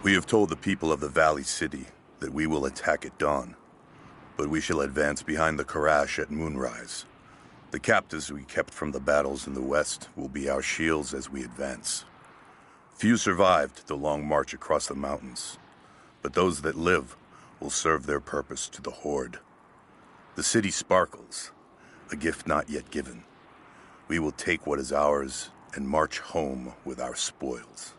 We have told the people of the Valley City that we will attack at dawn, but we shall advance behind the Karash at moonrise. The captives we kept from the battles in the west will be our shields as we advance. Few survived the long march across the mountains, but those that live will serve their purpose to the Horde. The city sparkles, a gift not yet given. We will take what is ours and march home with our spoils.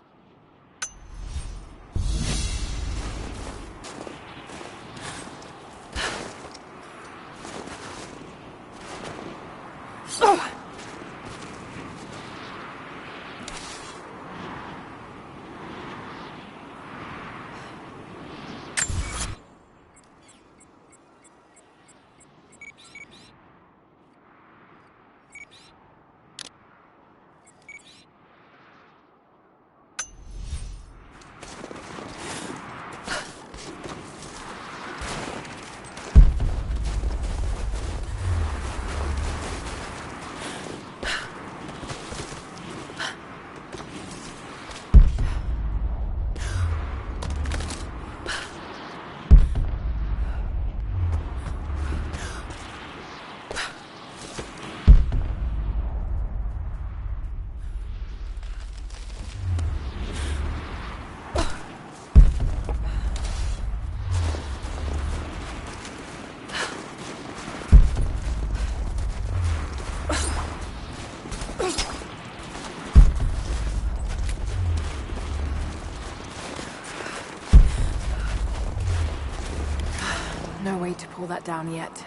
No way to pull that down yet.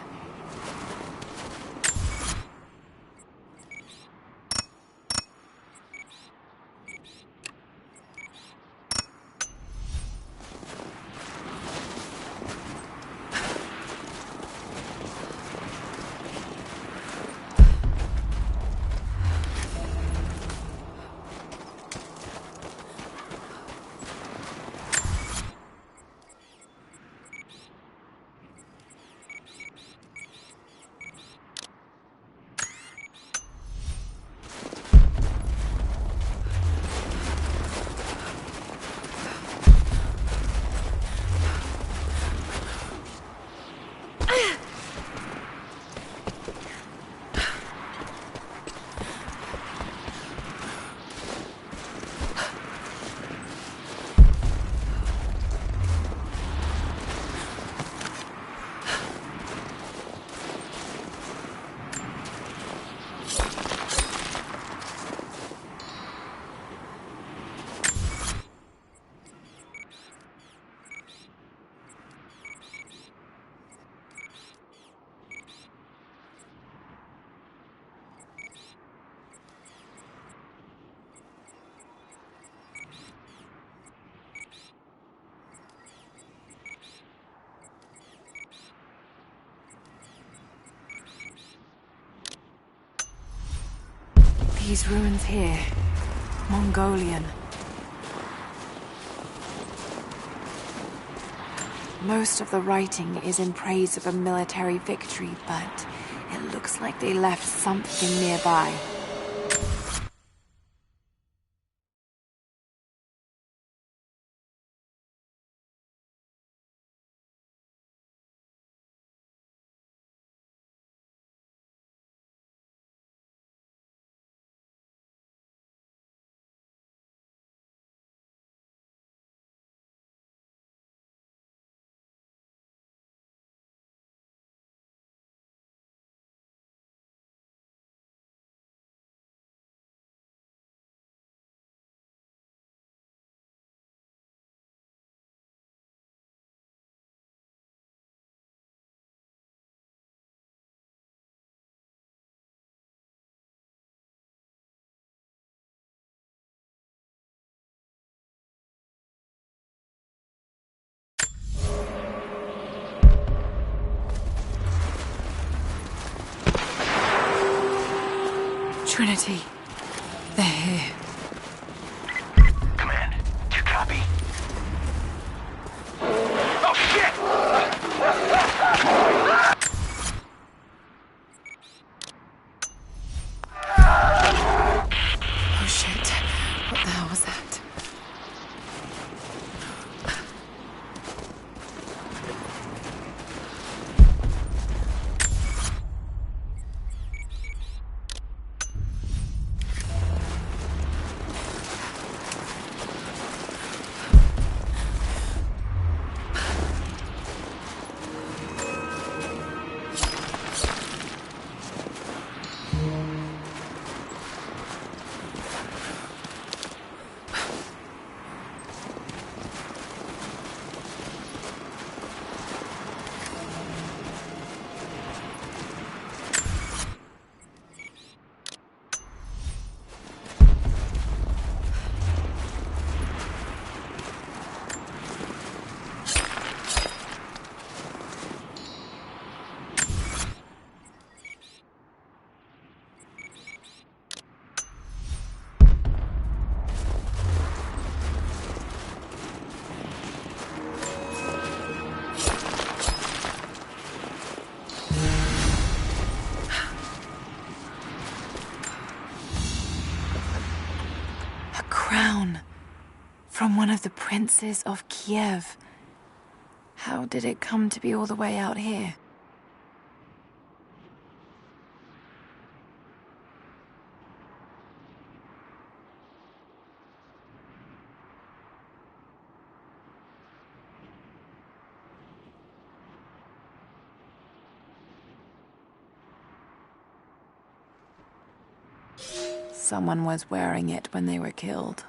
These ruins here, Mongolian. Most of the writing is in praise of a military victory, but it looks like they left something nearby. Trinity. They're here. Command, do you copy? Oh, shit! Oh shit. What the hell was that? crown. From one of the princes of Kiev. How did it come to be all the way out here? Someone was wearing it when they were killed.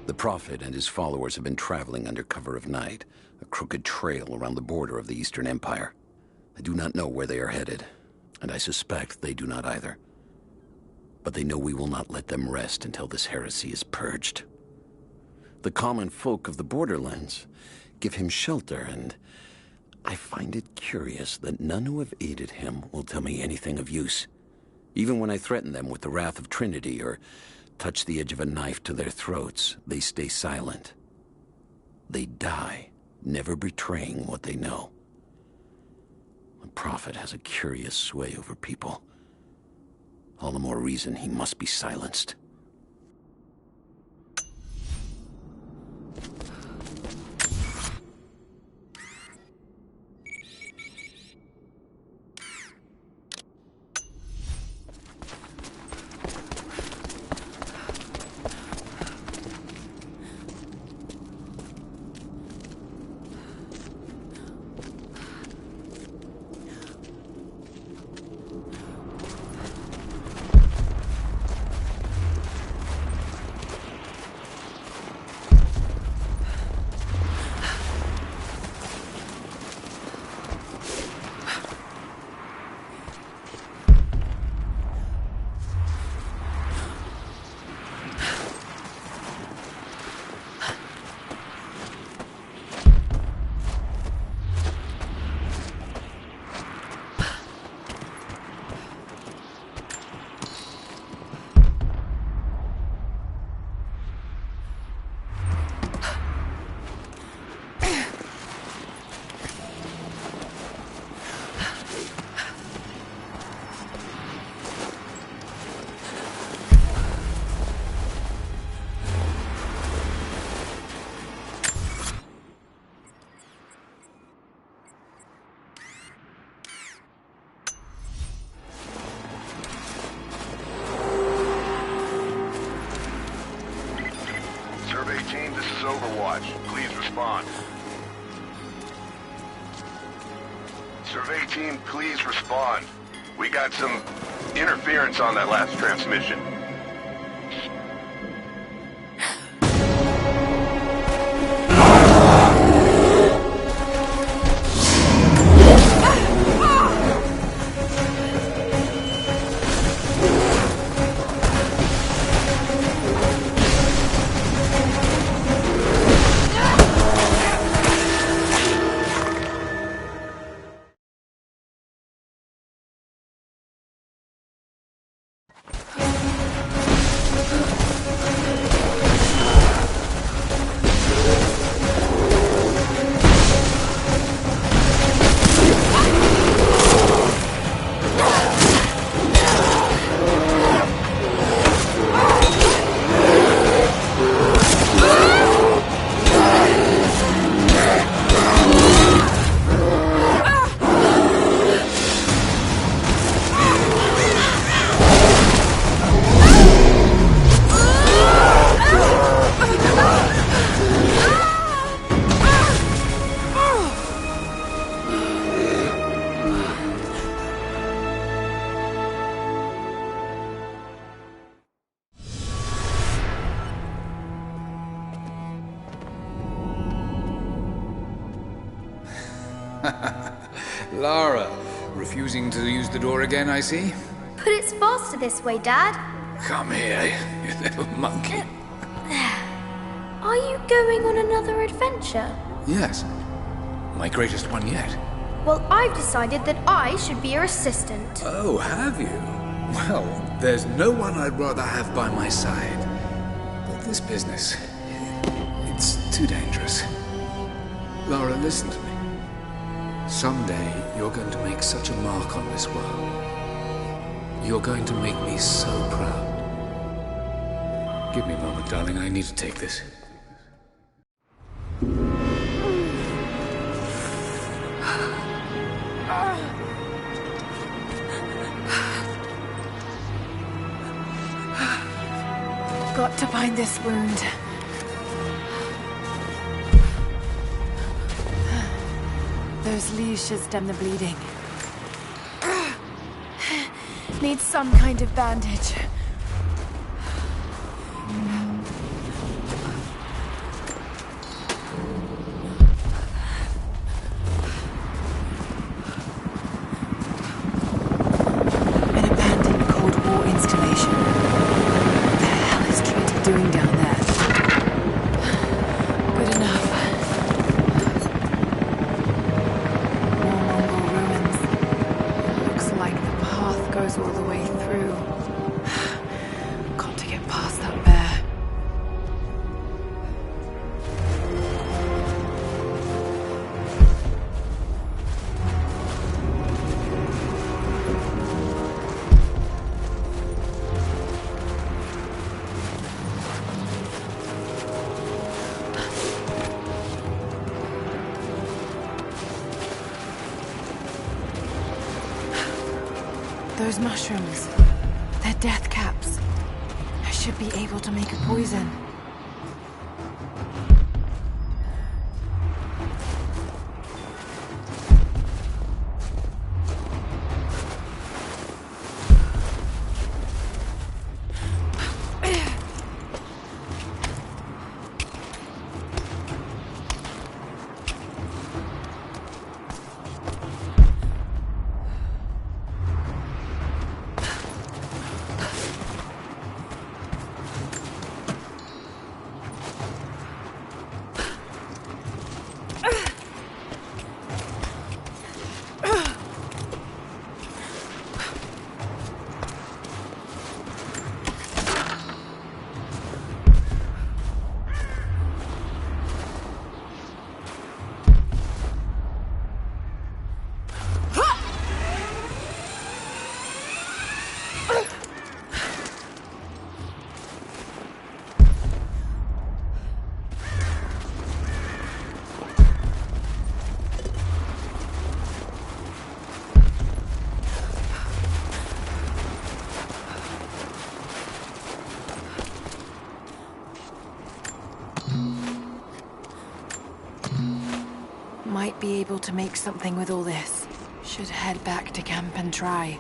The Prophet and his followers have been traveling under cover of night, a crooked trail around the border of the Eastern Empire. I do not know where they are headed, and I suspect they do not either. But they know we will not let them rest until this heresy is purged. The common folk of the borderlands give him shelter, and I find it curious that none who have aided him will tell me anything of use. Even when I threaten them with the wrath of Trinity or touch the edge of a knife to their throats, they stay silent. They die, never betraying what they know. The Prophet has a curious sway over people. All the more reason he must be silenced. This is Overwatch. Please respond. Survey team, please respond. We got some interference on that last transmission. Lara, refusing to use the door again, I see? But it's faster this way, Dad. Come here, you little monkey. Are you going on another adventure? Yes, my greatest one yet. Well, I've decided that I should be your assistant. Oh, have you? Well, there's no one I'd rather have by my side. But this business, it's too dangerous. Lara, listen to me. Someday, you're going to make such a mark on this world. You're going to make me so proud. Give me a moment, darling. I need to take this. Got to find this wound. Those leaves should stem the bleeding. Need some kind of bandage. An abandoned Cold War installation. What the hell is Trinity doing down there? Good enough. More Mongol ruins. Looks like the path goes all the way through. Got to get past that bear. Those mushrooms, they're death caps. I should be able to make a poison. Might be able to make something with all this. Should head back to camp and try.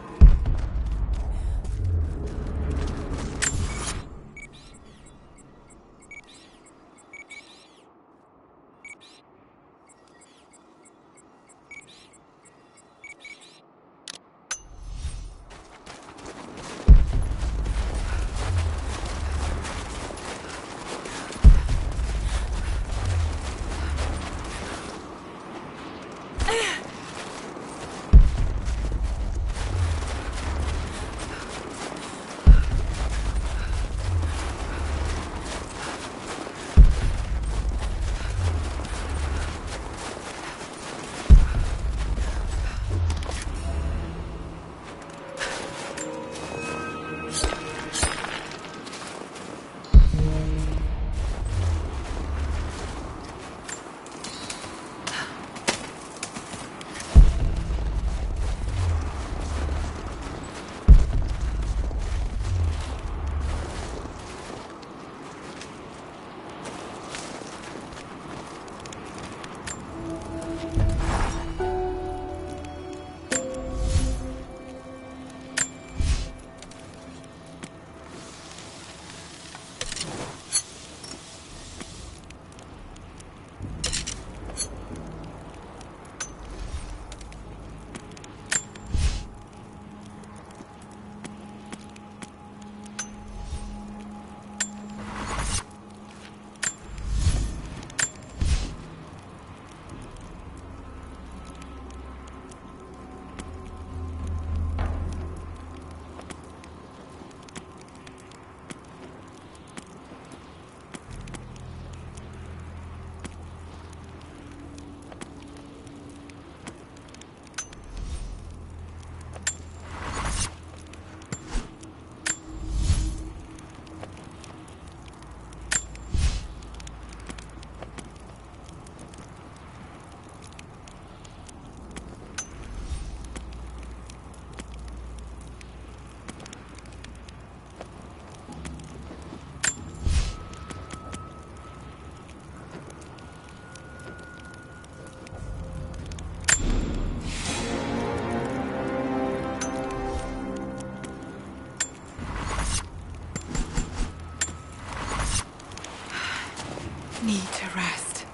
need to rest.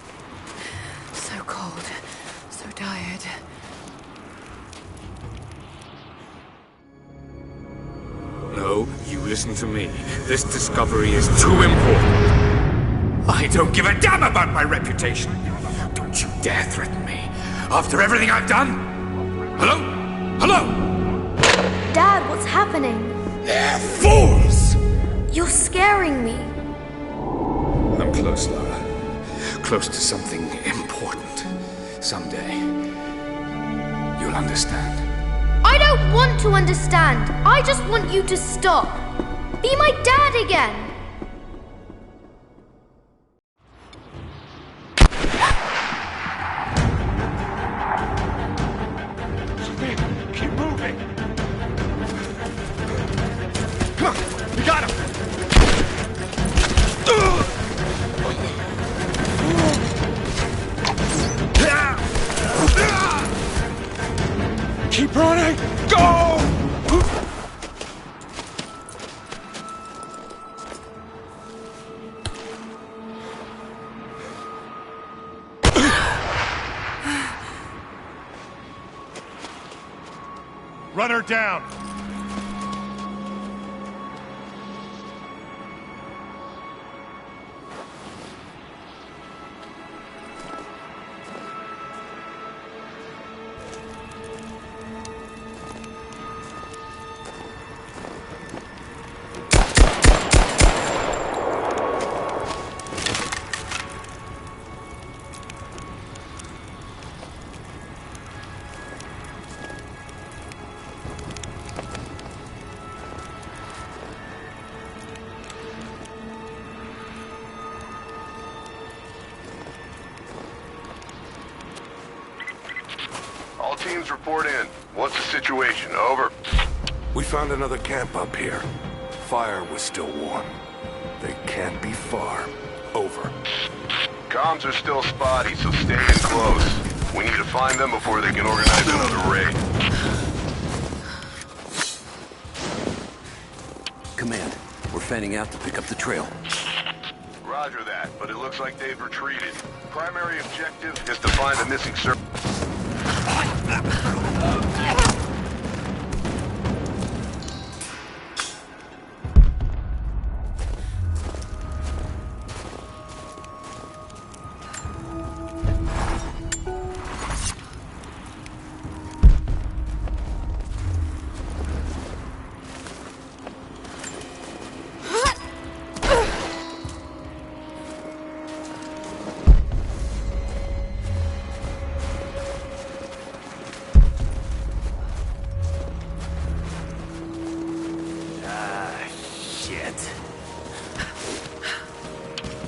So cold, so tired. No, you listen to me. This discovery is too important. I don't give a damn about my reputation. Don't you dare threaten me. After everything I've done? Hello? Hello? Dad, what's happening? They're fools! You're scaring me. I'm close, Lara. Close to something important. Someday, you'll understand. I don't want to understand. I just want you to stop. Be my dad again. Keep moving! Come on, we got him! Keep running! Go! Run her down! All teams report in. What's the situation? Over. We found another camp up here. Fire was still warm. They can't be far. Over. Comms are still spotty, so stay in close. We need to find them before they can organize another raid. Command, we're fanning out to pick up the trail. Roger that, but it looks like they've retreated. Primary objective is to find the missing servant.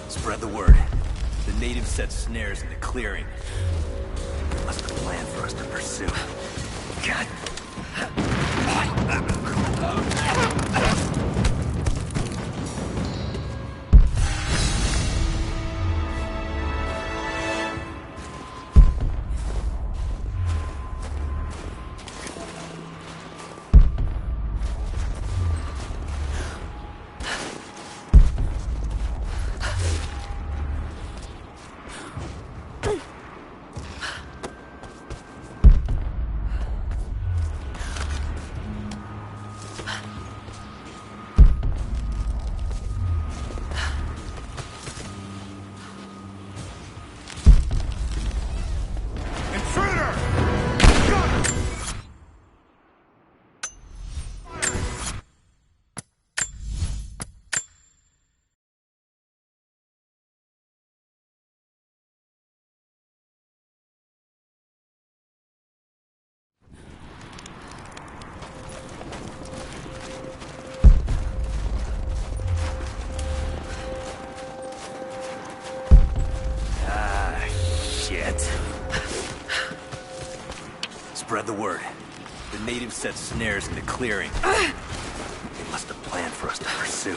Spread the word. The natives set snares in the clearing. They must have planned for us to pursue. God. Spread the word. The natives set snares in the clearing. They must have planned for us to pursue.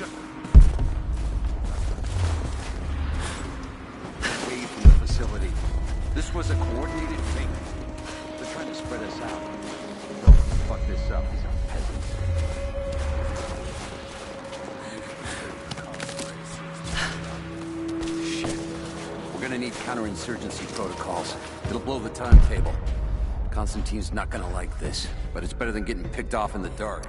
Away from the facility. This was a coordinated fake. They're trying to spread us out. Don't fuck this up. These are peasants. Shit. We're gonna need counterinsurgency protocols. It'll blow the timetable. Constantine's not gonna like this, but it's better than getting picked off in the dark.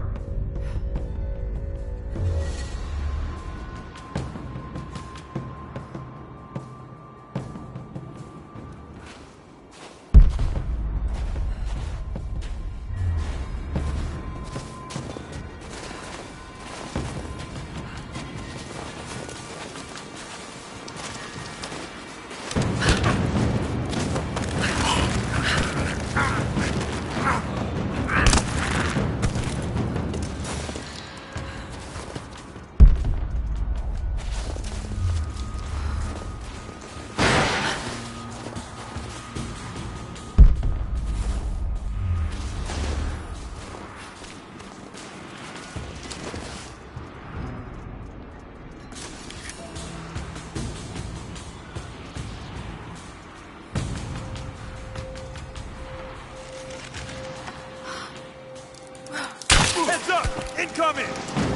Heads up! Incoming!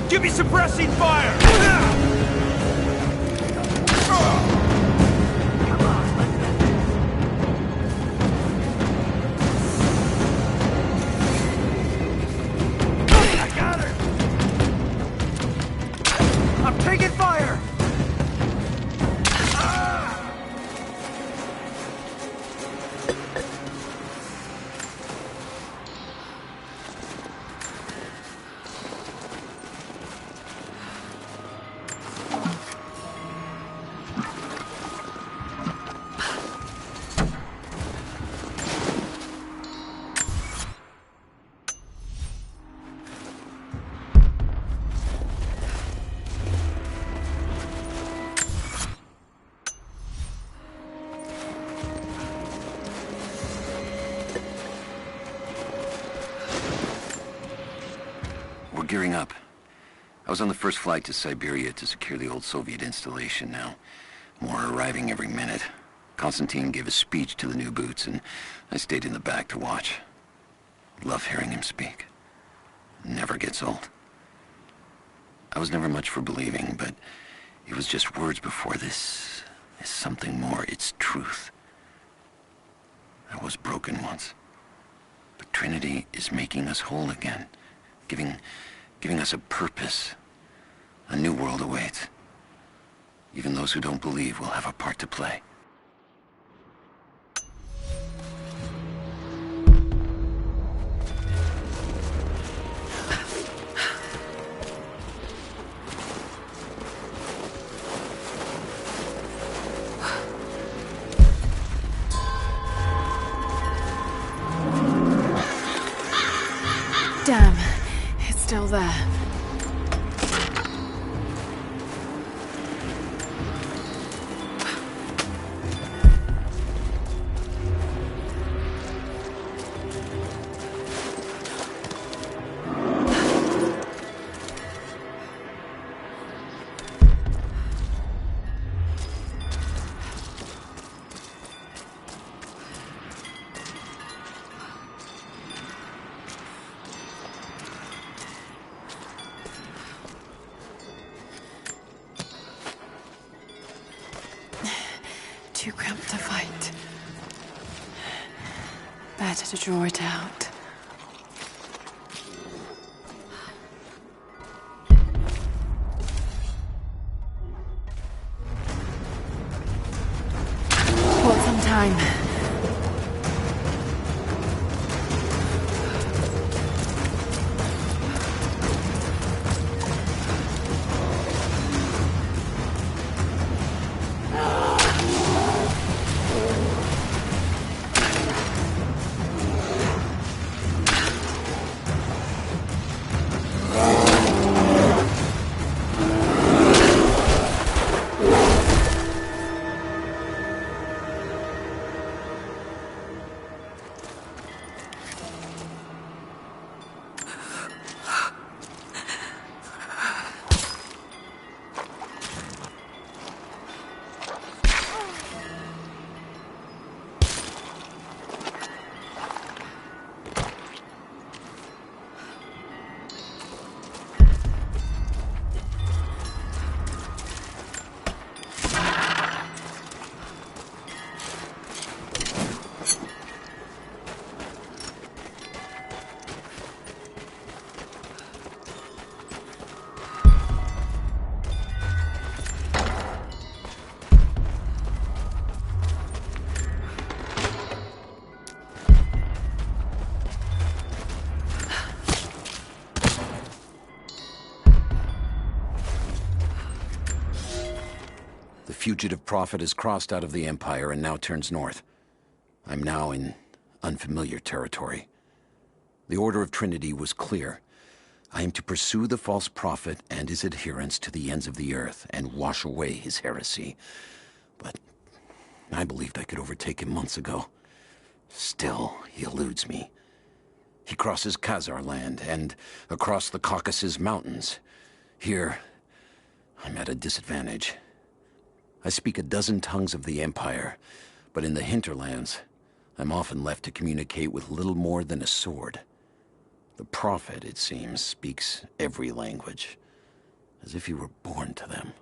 Give me suppressing fire! I got her! I'm taking fire! Gearing up. I was on the first flight to Siberia to secure the old Soviet installation now. More arriving every minute. Konstantin gave a speech to the new boots, and I stayed in the back to watch. Love hearing him speak. Never gets old. I was never much for believing, but it was just words before. This is something more. It's truth. I was broken once. But Trinity is making us whole again. Giving us a purpose. A new world awaits. Even those who don't believe will have a part to play. Damn, it's still there. Too cramped to fight. Better to draw it out. Bought some time. fugitive prophet has crossed out of the Empire and now turns north. I'm now in unfamiliar territory. The Order of Trinity was clear. I am to pursue the false prophet and his adherents to the ends of the earth and wash away his heresy. But I believed I could overtake him months ago. Still, he eludes me. He crosses Khazar land and across the Caucasus Mountains. Here, I'm at a disadvantage. I speak a dozen tongues of the Empire, but in the hinterlands, I'm often left to communicate with little more than a sword. The Prophet, it seems, speaks every language, as if he were born to them.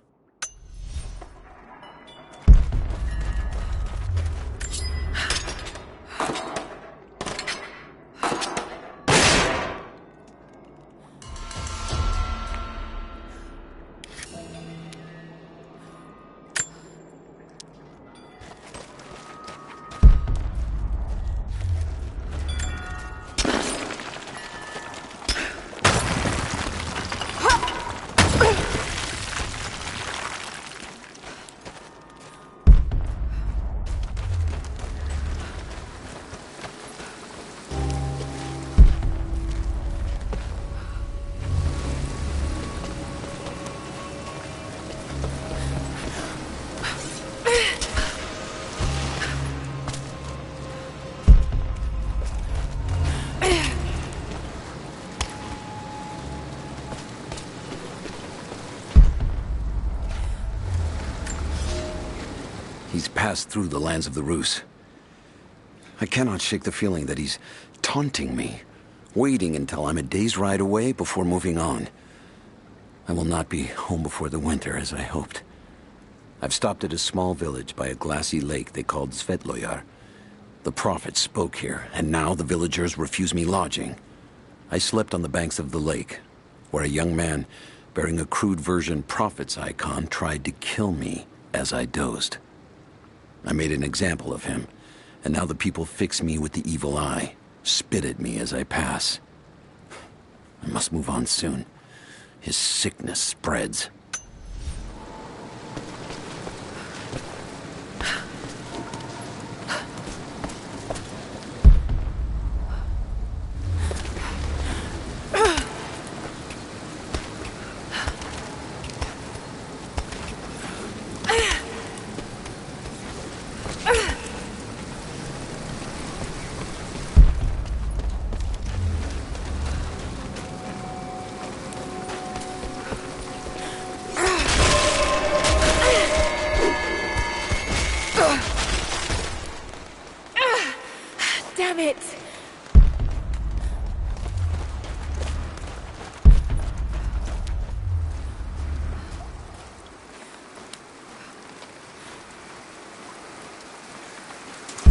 He's passed through the lands of the Rus. I cannot shake the feeling that he's taunting me, waiting until I'm a day's ride away before moving on. I will not be home before the winter, as I hoped. I've stopped at a small village by a glassy lake they called Svetloyar. The Prophet spoke here, and now the villagers refuse me lodging. I slept on the banks of the lake, where a young man bearing a crude version Prophet's icon tried to kill me as I dozed. I made an example of him, and now the people fix me with the evil eye, spit at me as I pass. I must move on soon. His sickness spreads. Damn it!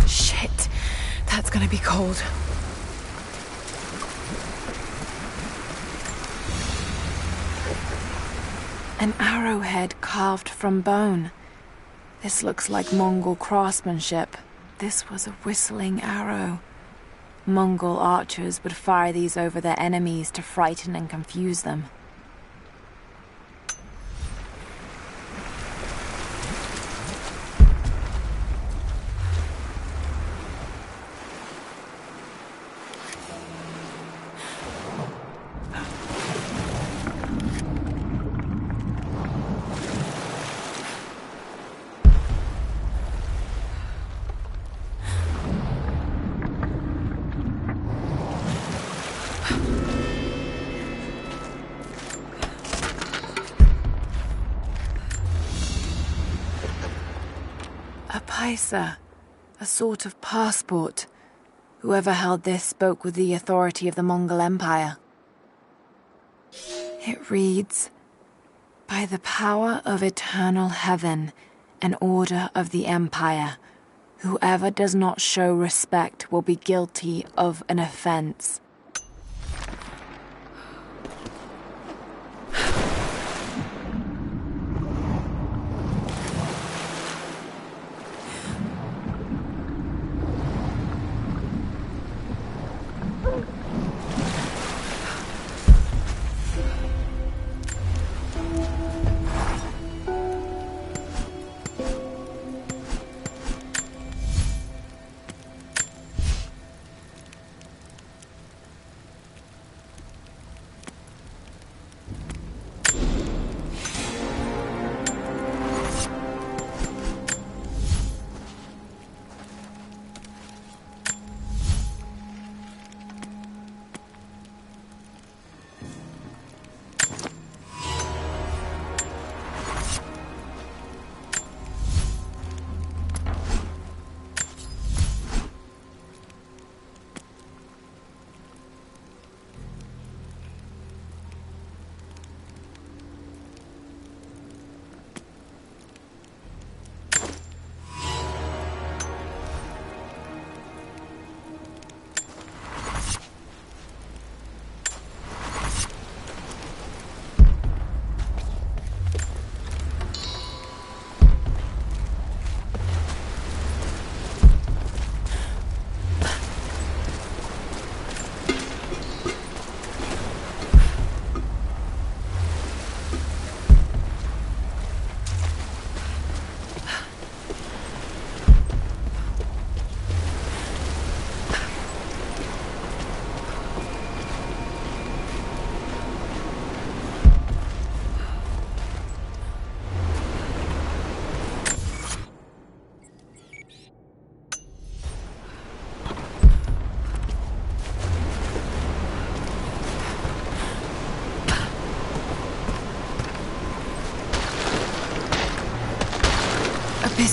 Shit, that's gonna be cold. An arrowhead carved from bone. This looks like Mongol craftsmanship. This was a whistling arrow. Mongol archers would fire these over their enemies to frighten and confuse them. A paisa, a sort of passport. Whoever held this spoke with the authority of the Mongol Empire. It reads, "By the power of eternal heaven, an order of the Empire, whoever does not show respect will be guilty of an offense."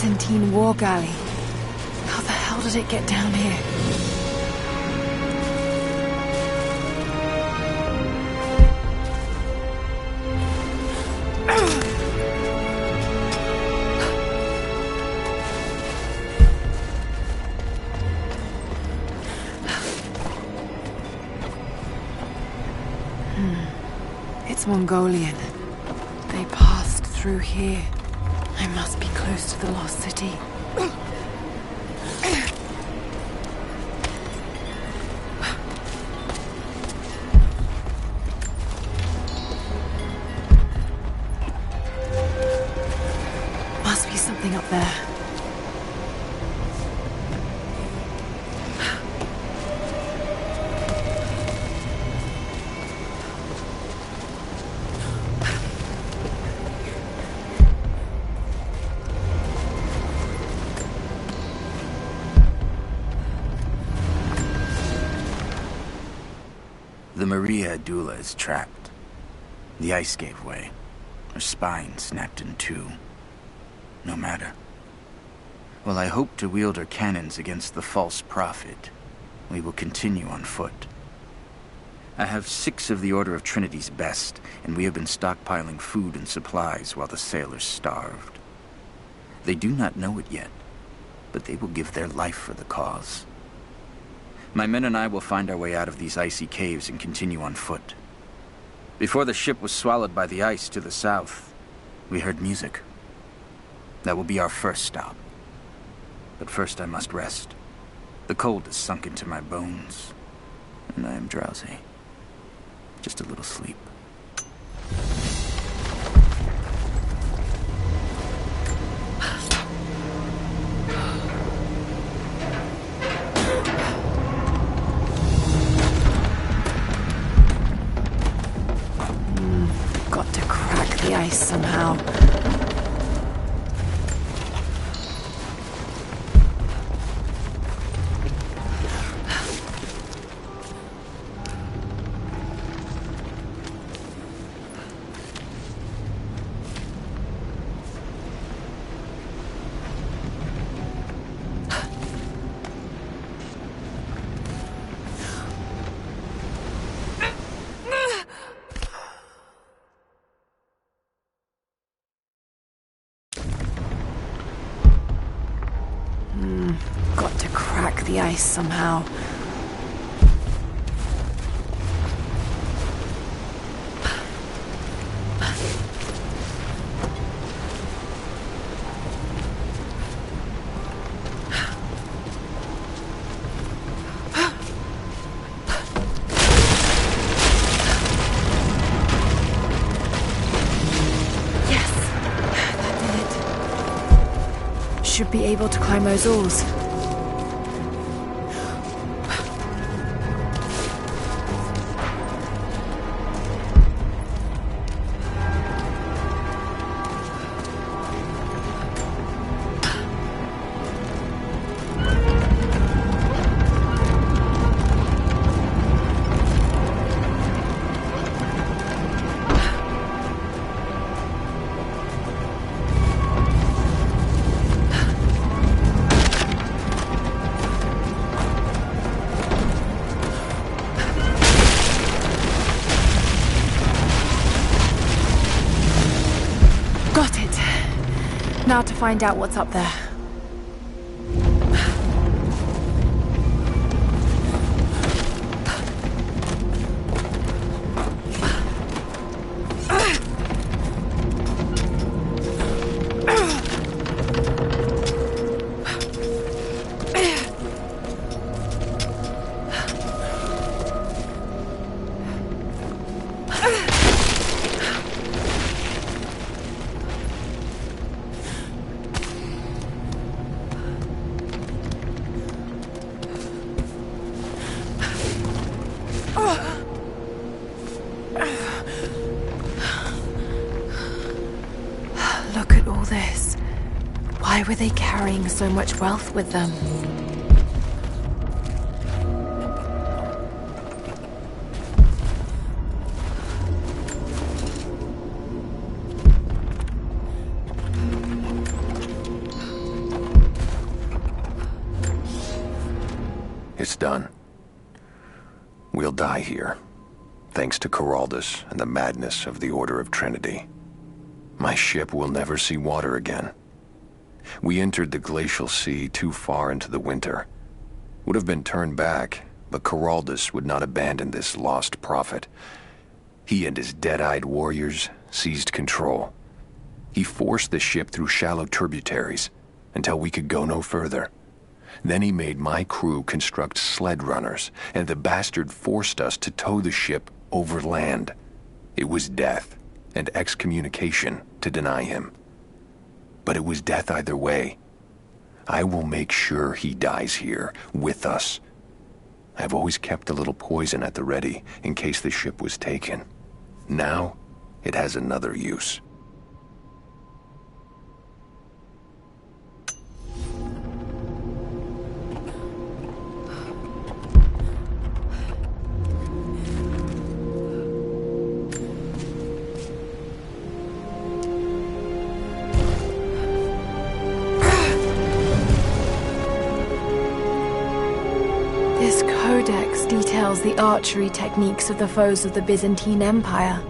Byzantine war galley. How the hell did it get down here? It's Mongolian. They passed through here. I must be close to the lost city. Must be something up there. The Maria Adula is trapped. The ice gave way. Her spine snapped in two. No matter. While I hope to wield her cannons against the false prophet, we will continue on foot. I have 6 of the Order of Trinity's best, and we have been stockpiling food and supplies while the sailors starved. They do not know it yet, but they will give their life for the cause. My men and I will find our way out of these icy caves and continue on foot. Before the ship was swallowed by the ice to the south, we heard music. That will be our first stop. But first I must rest. The cold has sunk into my bones, and I am drowsy. Just a little sleep. Got to crack the ice somehow. Got to crack the ice somehow. Yes, that did it. Should be able to climb those oars. Now to find out what's up there. Look at all this. Why were they carrying so much wealth with them? It's done. We'll die here, thanks to Coraldus and the madness of the Order of Trinity. My ship will never see water again. We entered the glacial sea too far into the winter. Would have been turned back, but Coraldus would not abandon this lost prophet. He and his dead-eyed warriors seized control. He forced the ship through shallow tributaries until we could go no further. Then he made my crew construct sled runners, and the bastard forced us to tow the ship over land. It was death and excommunication to deny him. But it was death either way. I will make sure he dies here, with us. I've always kept a little poison at the ready in case the ship was taken. Now, it has another use. This codex details the archery techniques of the foes of the Byzantine Empire.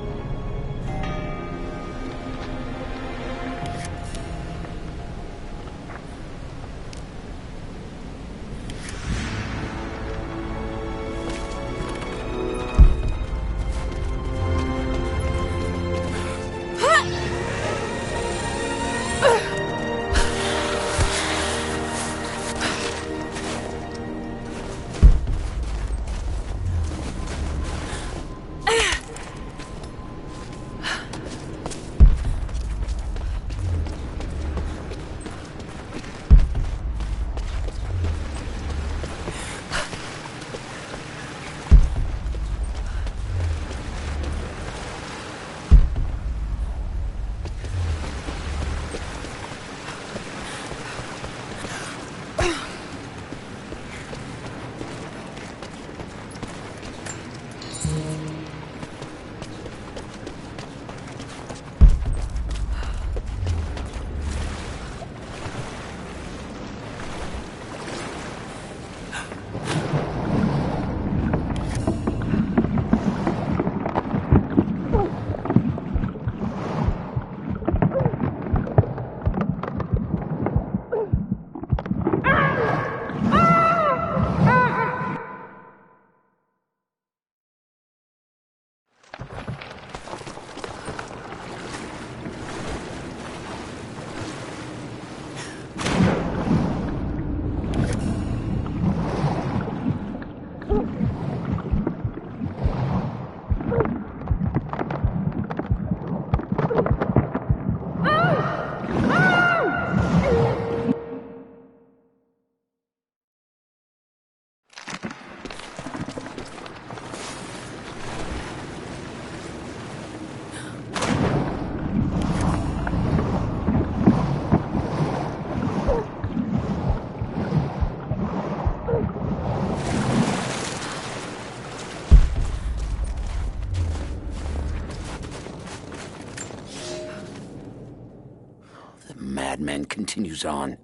Madman continues on.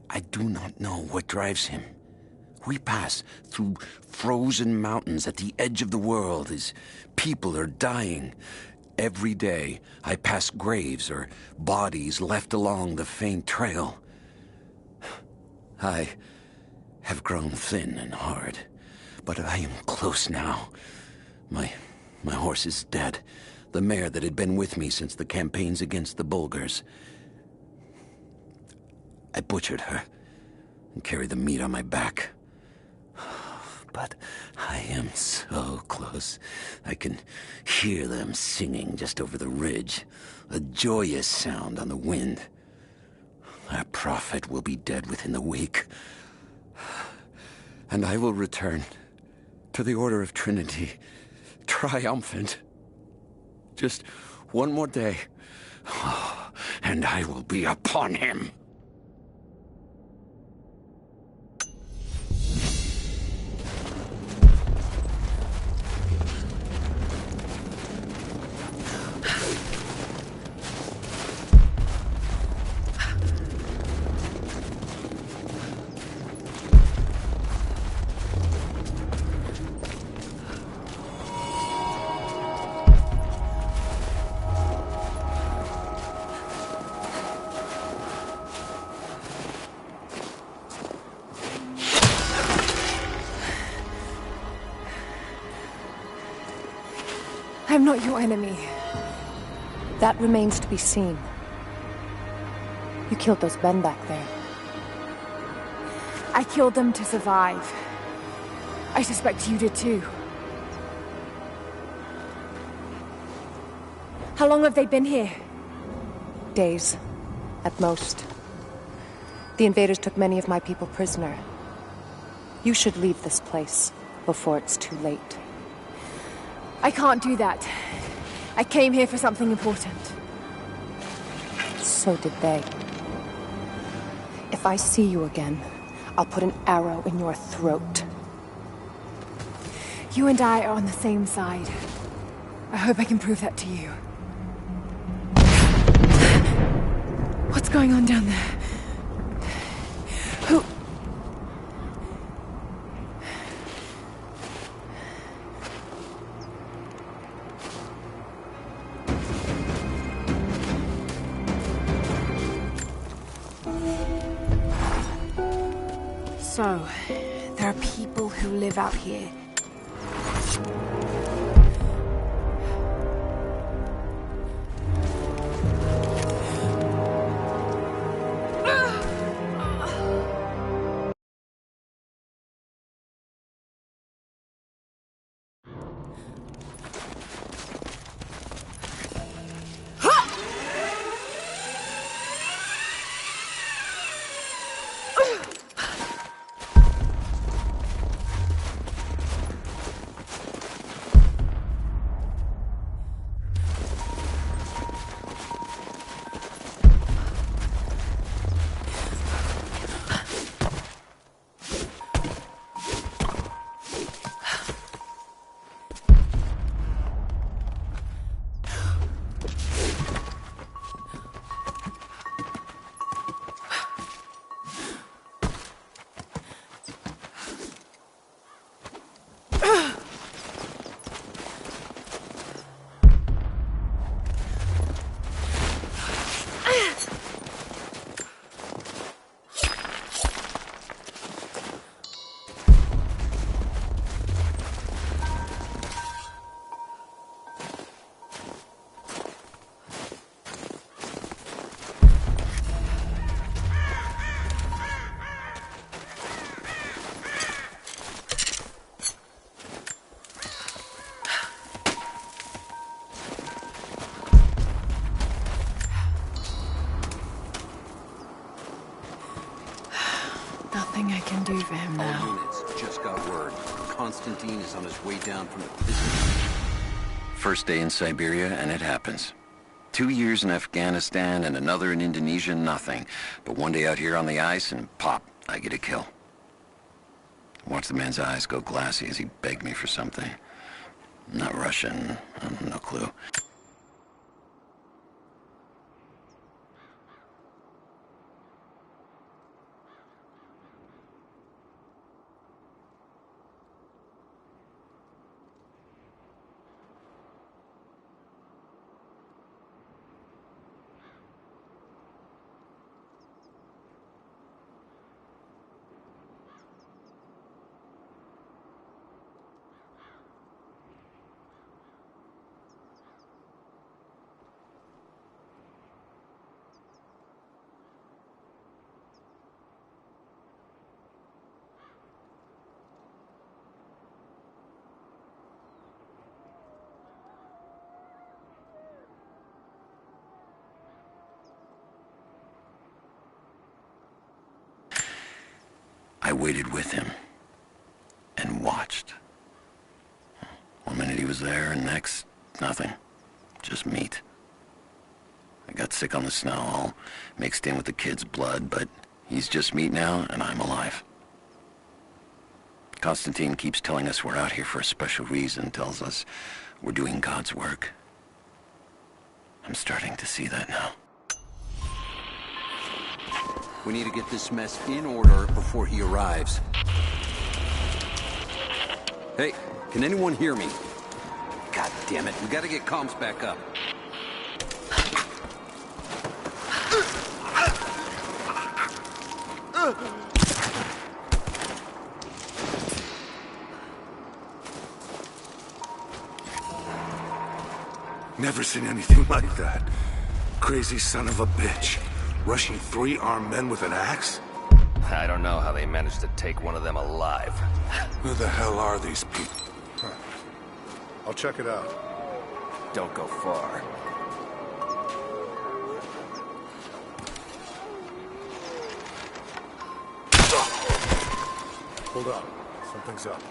I do not know what drives him. We pass through frozen mountains at the edge of the world as people are dying. Every day, I pass graves or bodies left along the faint trail. I have grown thin and hard, but I am close now. My horse is dead. The mare that had been with me since the campaigns against the Bulgars. I butchered her and carried the meat on my back. But I am so close. I can hear them singing just over the ridge, a joyous sound on the wind. Our prophet will be dead within the week. And I will return to the Order of Trinity, triumphant. Just one more day, and I will be upon him. I'm not your enemy. That remains to be seen. You killed those men back there. I killed them to survive. I suspect you did too. How long have they been here? Days, at most. The invaders took many of my people prisoner. You should leave this place before it's too late. I can't do that. I came here for something important. So did they. If I see you again, I'll put an arrow in your throat. You and I are on the same side. I hope I can prove that to you. What's going on down there? Who... So, there are people who live out here. Nothing I can do for him now. All units just got word. Konstantin is on his way down from the prison. First day in Siberia, and it happens. 2 years in Afghanistan and another in Indonesia, nothing. But one day out here on the ice, and pop, I get a kill. Watch the man's eyes go glassy as he begged me for something. Not Russian, no clue. I waited with him and watched. One minute he was there, and next, nothing. Just meat. I got sick on the snow, all mixed in with the kid's blood, but he's just meat now, and I'm alive. Konstantin keeps telling us we're out here for a special reason, tells us we're doing God's work. I'm starting to see that now. We need to get this mess in order before he arrives. Hey, can anyone hear me? God damn it, we gotta get comms back up. Never seen anything like that. Crazy son of a bitch. Rushing 3 armed men with an axe? I don't know how they managed to take one of them alive. Who the hell are these people? I'll check it out. Don't go far. Hold up. Something's up.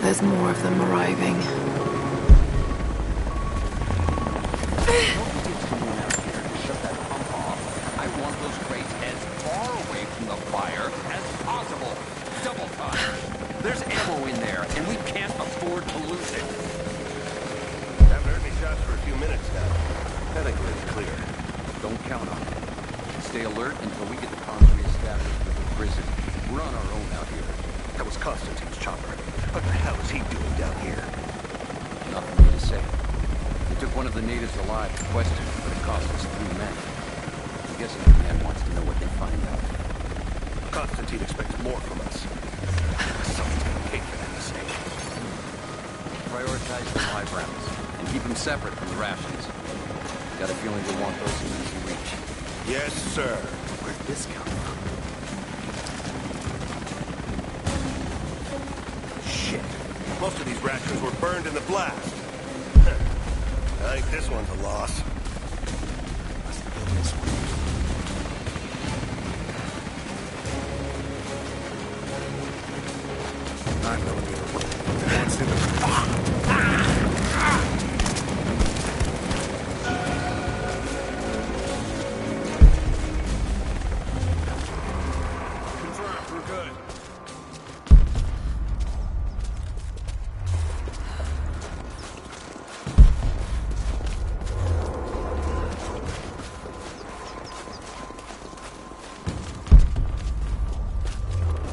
There's more of them arriving. I want those crates as far away from the fire as possible. Double time. There's ammo in there, and we can't afford to lose it. Haven't heard any shots for a few minutes now. I think we're in the clear. Don't count on it. Stay alert until we get the comms reestablished with the prison. We're on our own out here. That was Constantine's chopper. What the hell is he doing down here? Nothing more to say. They took one of the natives alive to question him, but it cost us 3 men. I'm guessing the man wants to know what they find out. Constantine expects more from us. Someone's gonna pay for that mistake. Prioritize the live rounds, and keep them separate from the rations. Got a feeling we'll want those in easy reach. Yes, sir. Where'd this come from? Shit. Most of these rations were burned in the blast. I think this one's a loss. Must have been this one. 9mm. Anyone see them?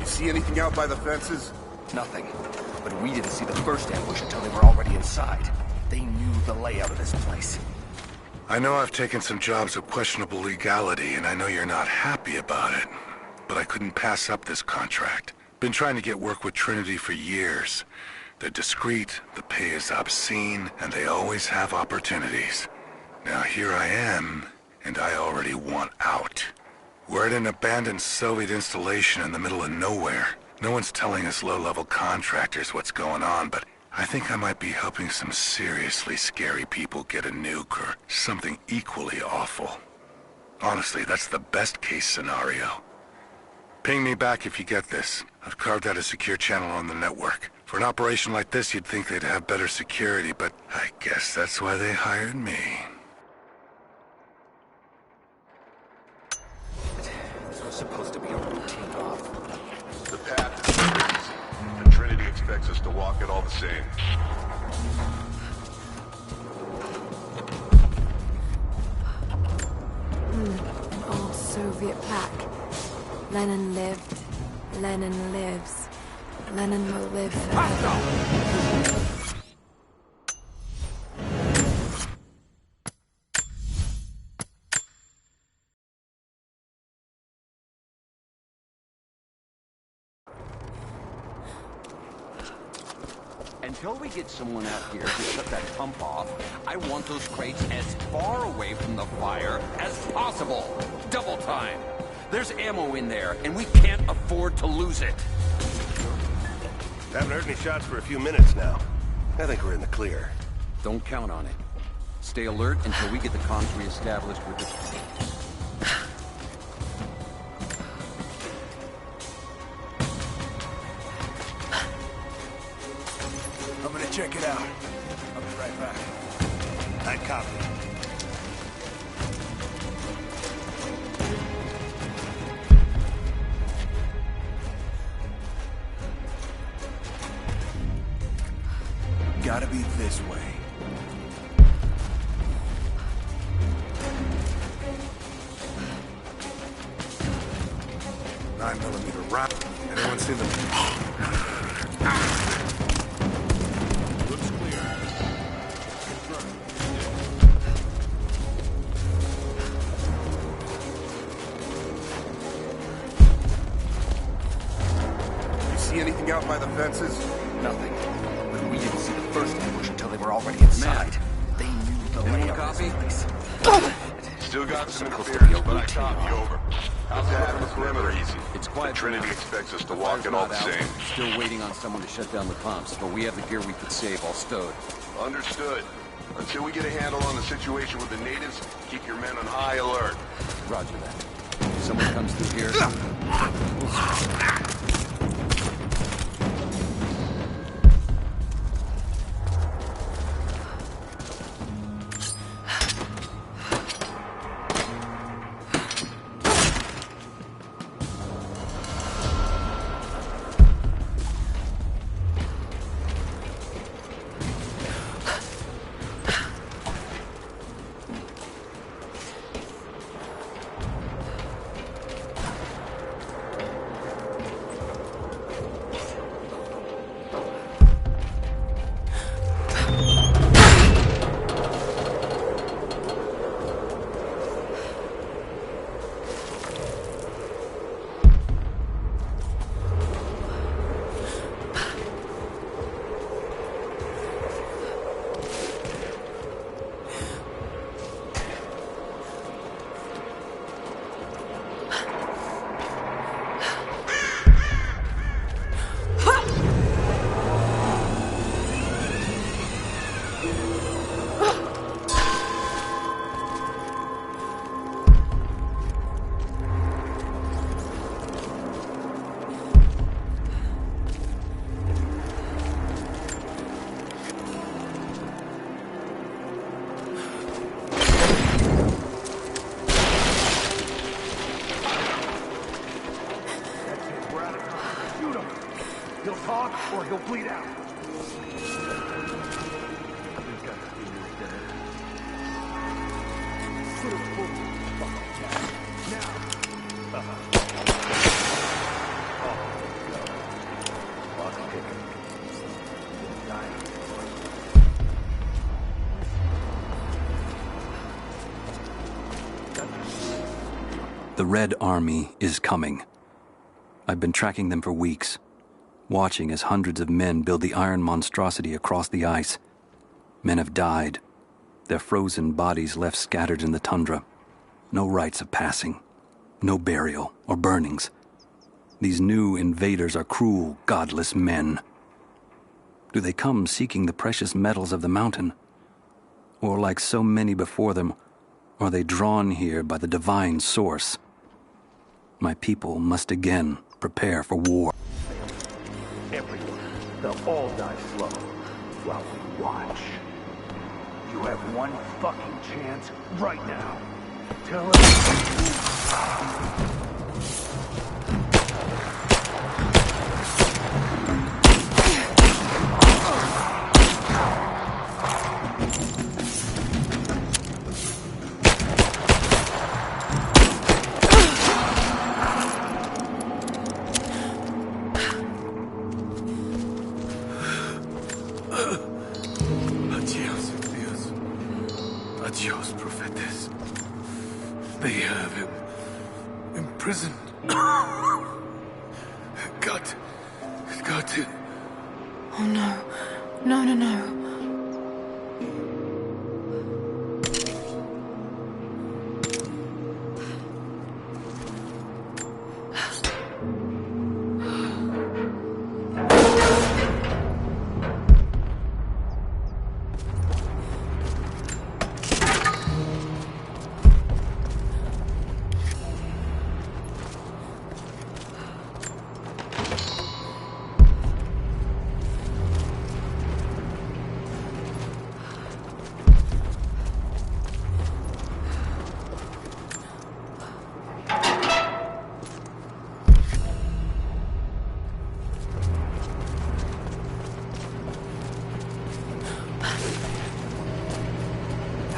See anything out by the fences? Nothing. But we didn't see the first ambush until they were already inside. They knew the layout of this place. I know I've taken some jobs of questionable legality, and I know you're not happy about it. But I couldn't pass up this contract. Been trying to get work with Trinity for years. They're discreet, the pay is obscene, and they always have opportunities. Now here I am, and I already want out. We're at an abandoned Soviet installation in the middle of nowhere. No one's telling us low-level contractors what's going on, but I think I might be helping some seriously scary people get a nuke or something equally awful. Honestly, that's the best-case scenario. Ping me back if you get this. I've carved out a secure channel on the network. For an operation like this, you'd think they'd have better security, but I guess that's why they hired me. This was supposed to be a routine off. The path is crazy, and Trinity expects us to walk it all the same. An old Soviet plaque. Lenin lived. Lenin lives. Lenin will live forever. Until we get someone out here to shut that pump off, I want those crates as far away from the fire as possible. Double time. There's ammo in there, and we can't afford to lose it. Haven't heard any shots for a few minutes now. I think we're in the clear. Don't count on it. Stay alert until we get the comms reestablished with the... I'm gonna check it out. I'll be right back. I copy. this way. 9mm round. Anyone seen them? Looks clear. You see anything out by the fences? Nothing. We didn't see the first ambush until they were already inside. They knew the layout of this place. Still got some Supposed to interference, be but I routine. copy over. How's that having the perimeter easy? It's quiet. Trinity now. expects us to The walk fire's it all not the out. same. Still waiting on someone to shut down the pumps, but we have the gear we could save all stowed. Understood. Until we get a handle on the situation with the natives, keep your men on high alert. Roger that. If someone comes through here, He'll talk or he'll bleed out. The Red Army is coming. I've been tracking them for weeks, watching as hundreds of men build the iron monstrosity across the ice. Men have died, their frozen bodies left scattered in the tundra. No rites of passing, no burial or burnings. These new invaders are cruel, godless men. Do they come seeking the precious metals of the mountain? Or like so many before them, are they drawn here by the divine source? My people must again prepare for war. Everyone, they'll all die slow while we watch. You have one fucking chance right now. Tell us. Adios, prophetess. They have him imprisoned. Got to. Oh no. No, no, no.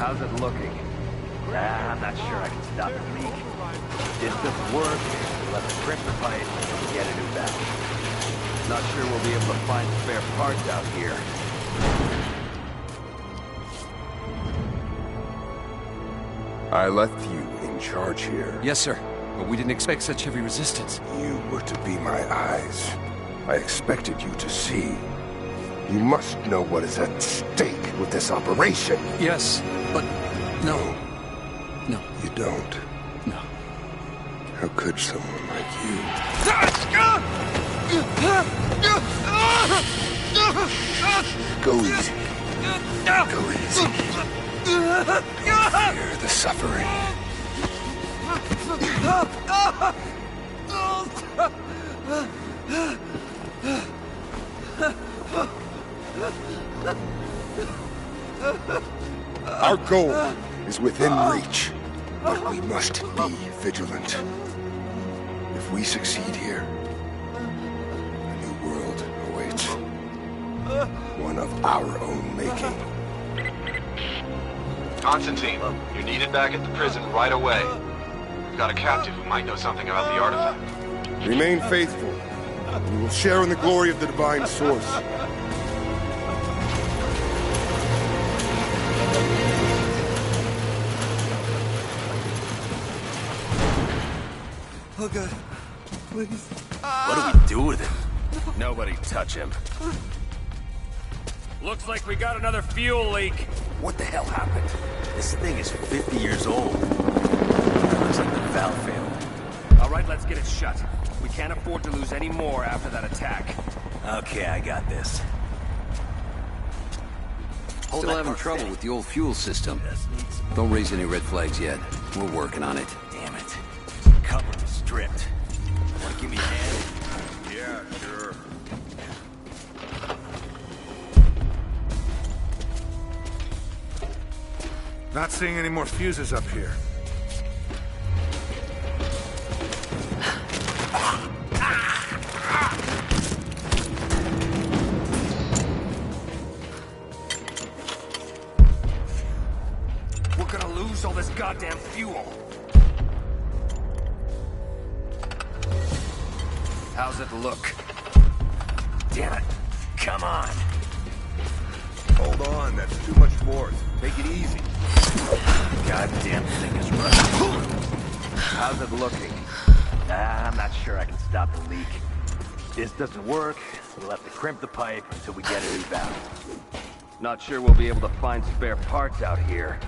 How's it looking? I'm not sure I can stop the leak. This doesn't work. We'll have to crimp the pipe and get a new valve. Not sure we'll be able to find spare parts out here. I left you in charge here. Yes, sir. But we didn't expect such heavy resistance. You were to be my eyes. I expected you to see. You must know what is at stake with this operation. Yes, but no. No. You don't? No. How could someone like you? Go easy. Go easy. Don't fear the suffering. Our goal is within reach, but we must be vigilant. If we succeed here, a new world awaits. One of our own making. Constantine, you're needed back at the prison right away. We've got a captive who might know something about the artifact. Remain faithful. We will share in the glory of the Divine Source. Oh God, please. What do we do with him? Nobody touch him. Looks like we got another fuel leak. What the hell happened? This thing is 50 years old. Looks like the valve failed. All right, let's get it shut. We can't afford to lose any more after that attack. Okay, I got this. Still having trouble with the old fuel system. Don't raise any red flags yet. We're working on it. Damn it. Cover is stripped. Want to give me a hand? Yeah, sure. Not seeing any more fuses up here. We're gonna lose all this goddamn fuel. How's it look? Damn it. Come on. Hold on, that's too much force. Take it easy. Goddamn thing is running. How's it looking? I'm not sure I can stop the leak. This doesn't work. We'll have to crimp the pipe until we get a new valve. Not sure we'll be able to find spare parts out here.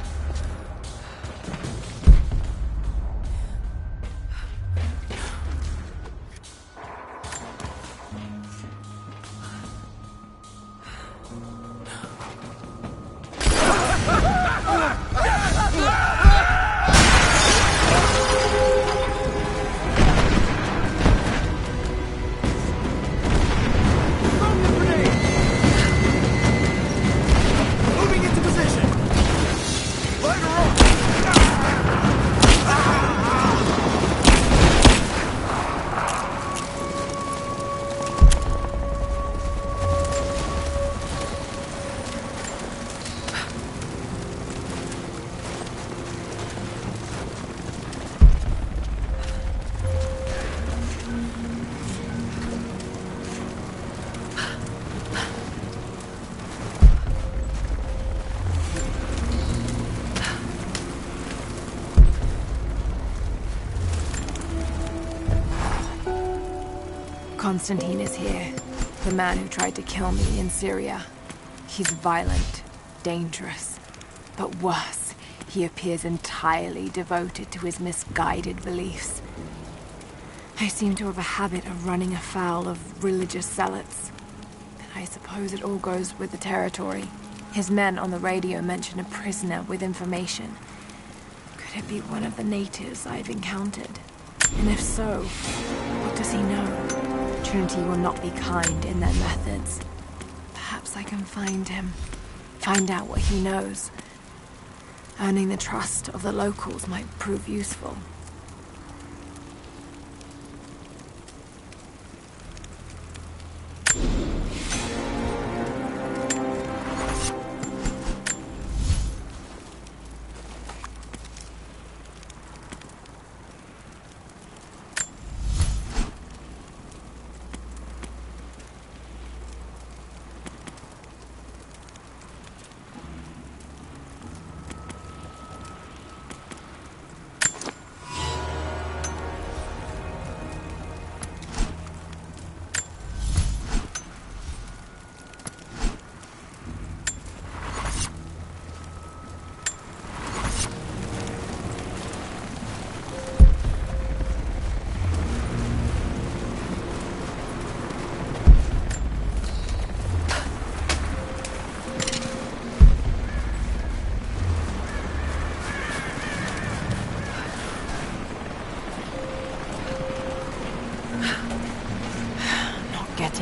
Constantine is here. The man who tried to kill me in Syria. He's violent, dangerous, but worse, he appears entirely devoted to his misguided beliefs. I seem to have a habit of running afoul of religious zealots. I suppose it all goes with the territory. His men on the radio mention a prisoner with information. Could it be one of the natives I've encountered? And if so, what does he know? Trinity will not be kind in their methods. Perhaps I can find him. Find out what he knows. Earning the trust of the locals might prove useful.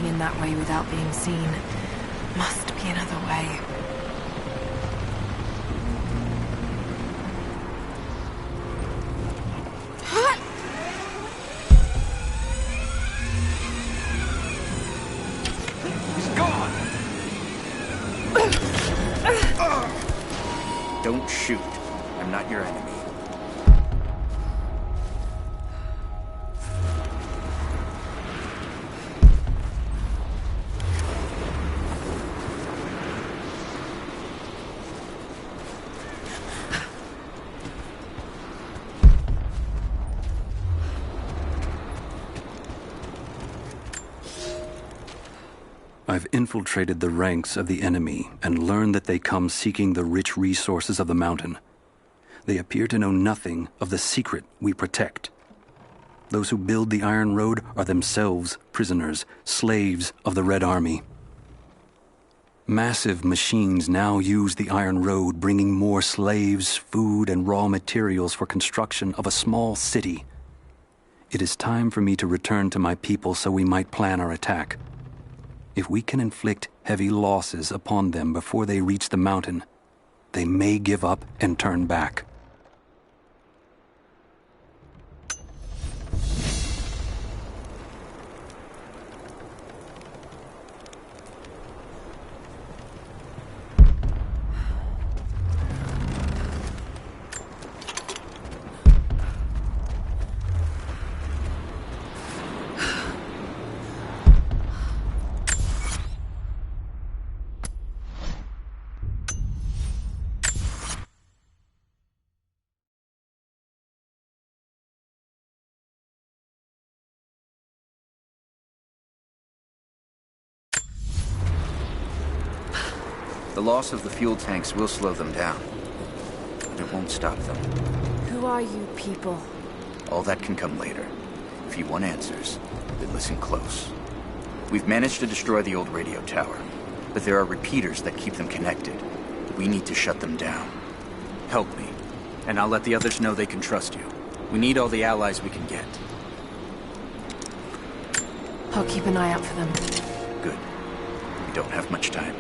getting in that way without being seen. Must be another way. Don't shoot. I'm not your enemy. I've infiltrated the ranks of the enemy and learned that they come seeking the rich resources of the mountain. They appear to know nothing of the secret we protect. Those who build the Iron Road are themselves prisoners, slaves of the Red Army. Massive machines now use the Iron Road, bringing more slaves, food, and raw materials for construction of a small city. It is time for me to return to my people so we might plan our attack. If we can inflict heavy losses upon them before they reach the mountain, they may give up and turn back. The loss of the fuel tanks will slow them down, but it won't stop them. Who are you people? All that can come later. If you want answers, then listen close. We've managed to destroy the old radio tower, but there are repeaters that keep them connected. We need to shut them down. Help me, and I'll let the others know they can trust you. We need all the allies we can get. I'll keep an eye out for them. Good. We don't have much time.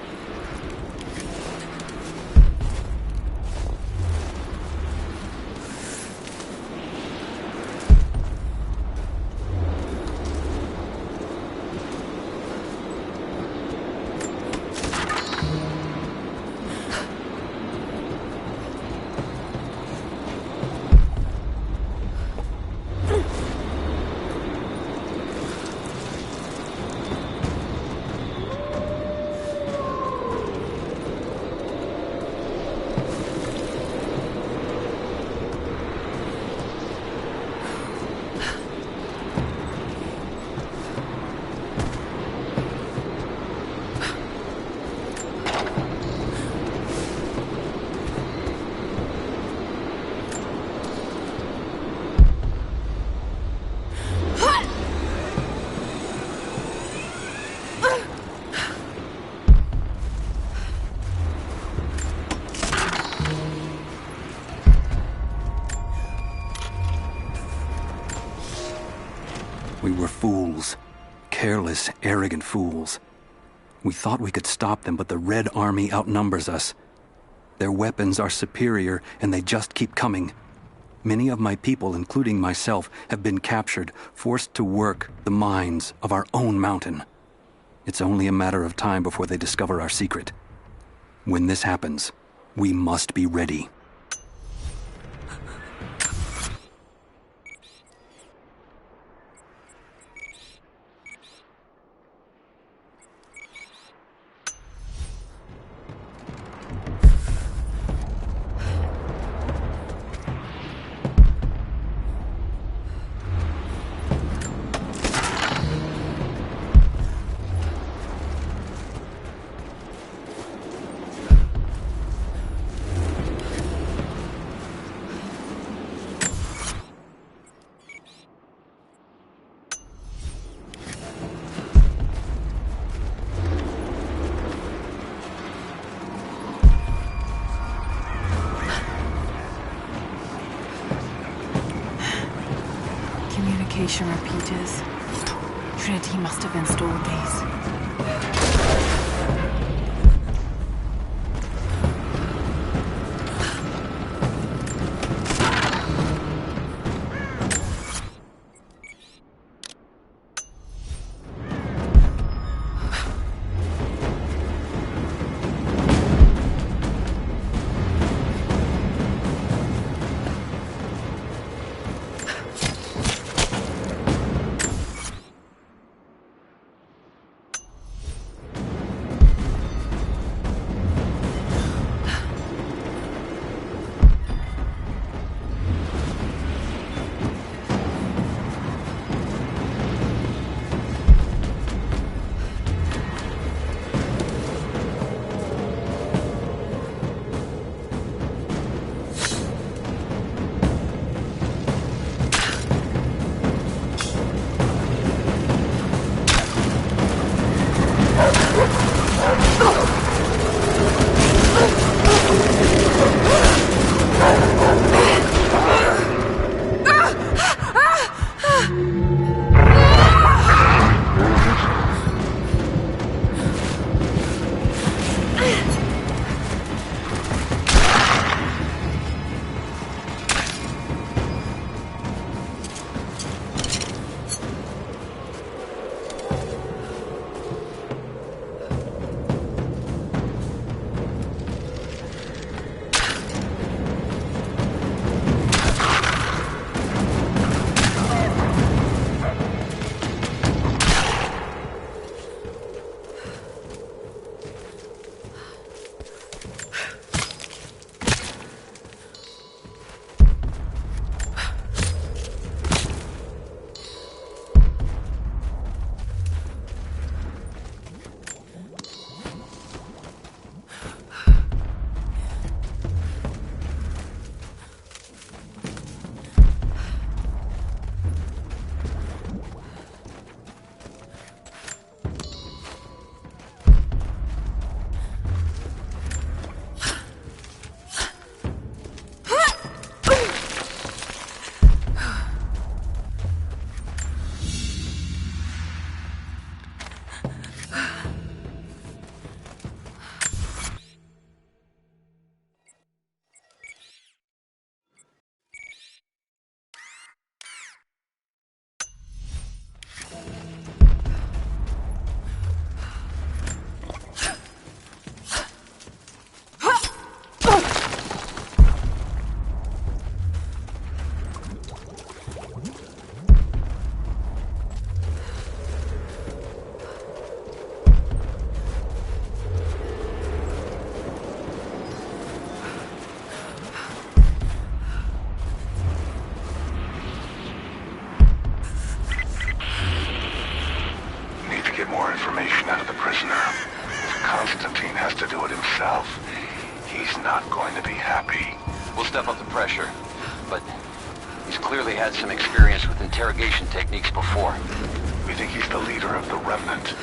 We were fools. Careless, arrogant fools. We thought we could stop them, but the Red Army outnumbers us. Their weapons are superior, and they just keep coming. Many of my people, including myself, have been captured, forced to work the mines of our own mountain. It's only a matter of time before they discover our secret. When this happens, we must be ready. Communication repeaters. Trinity must have installed these. information out of the prisoner. If Constantine has to do it himself, he's not going to be happy. We'll step up the pressure, but he's clearly had some experience with interrogation techniques before. We think he's the leader of the Remnant.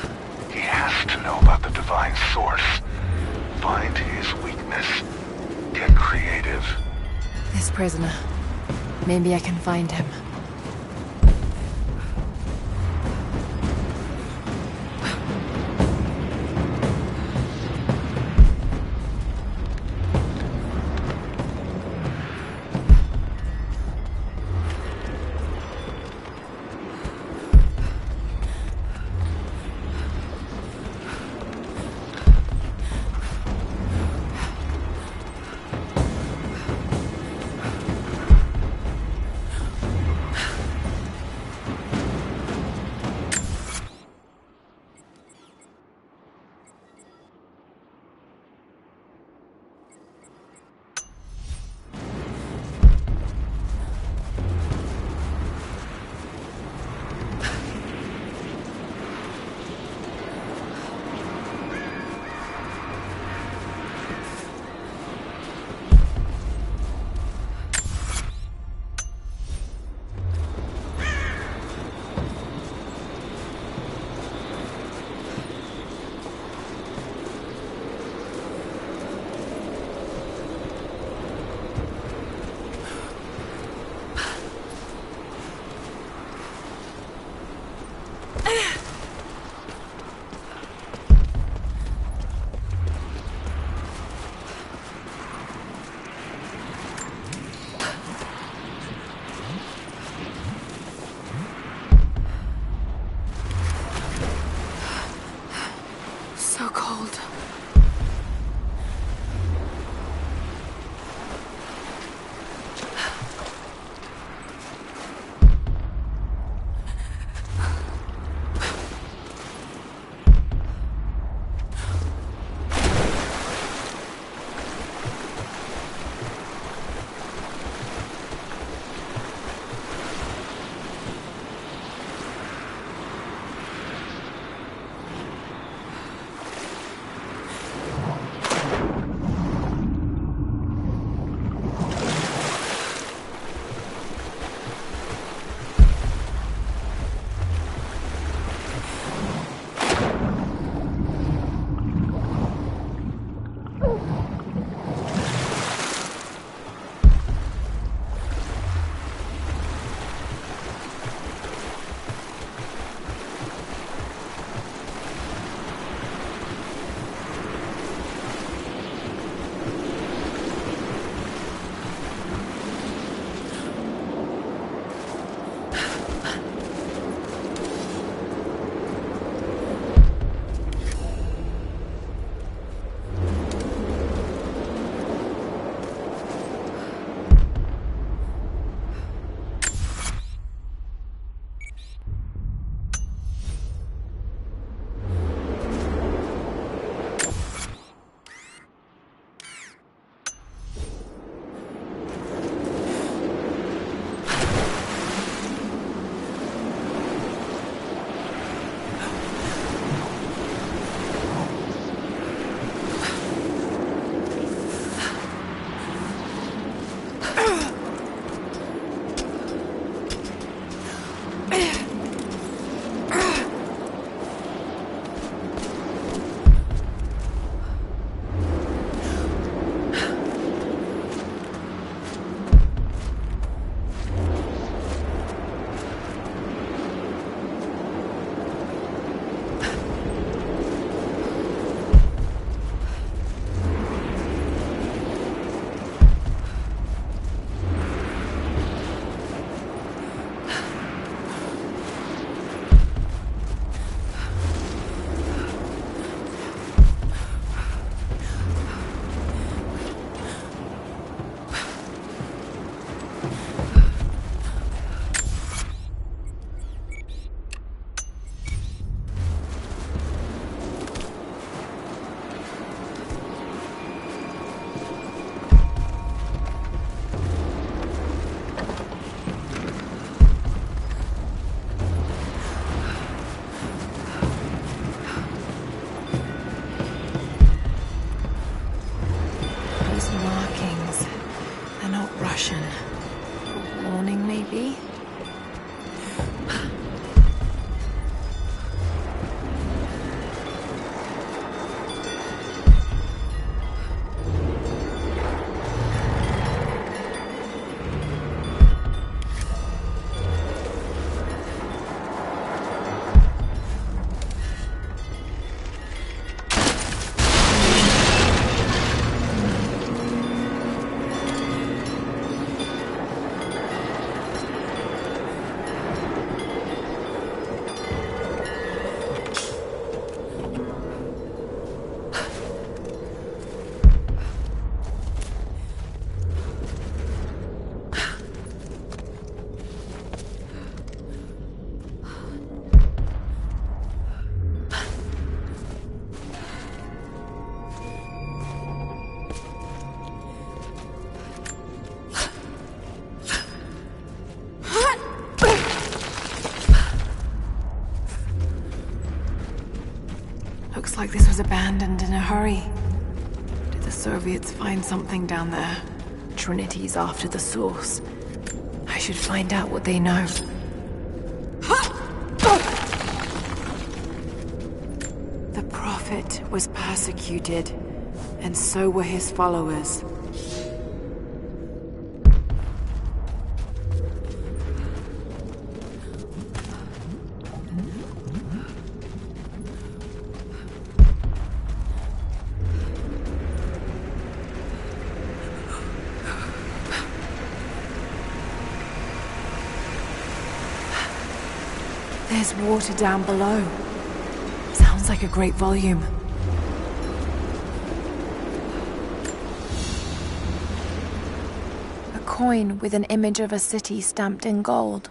He has to know about the Divine Source. Find his weakness. Get creative. This prisoner. Maybe I can find him. Looks like this was abandoned in a hurry. Did the Soviets find something down there? Trinity's after the source. I should find out what they know. The Prophet was persecuted, and so were his followers. There's water down below. Sounds like a great volume. A coin with an image of a city stamped in gold.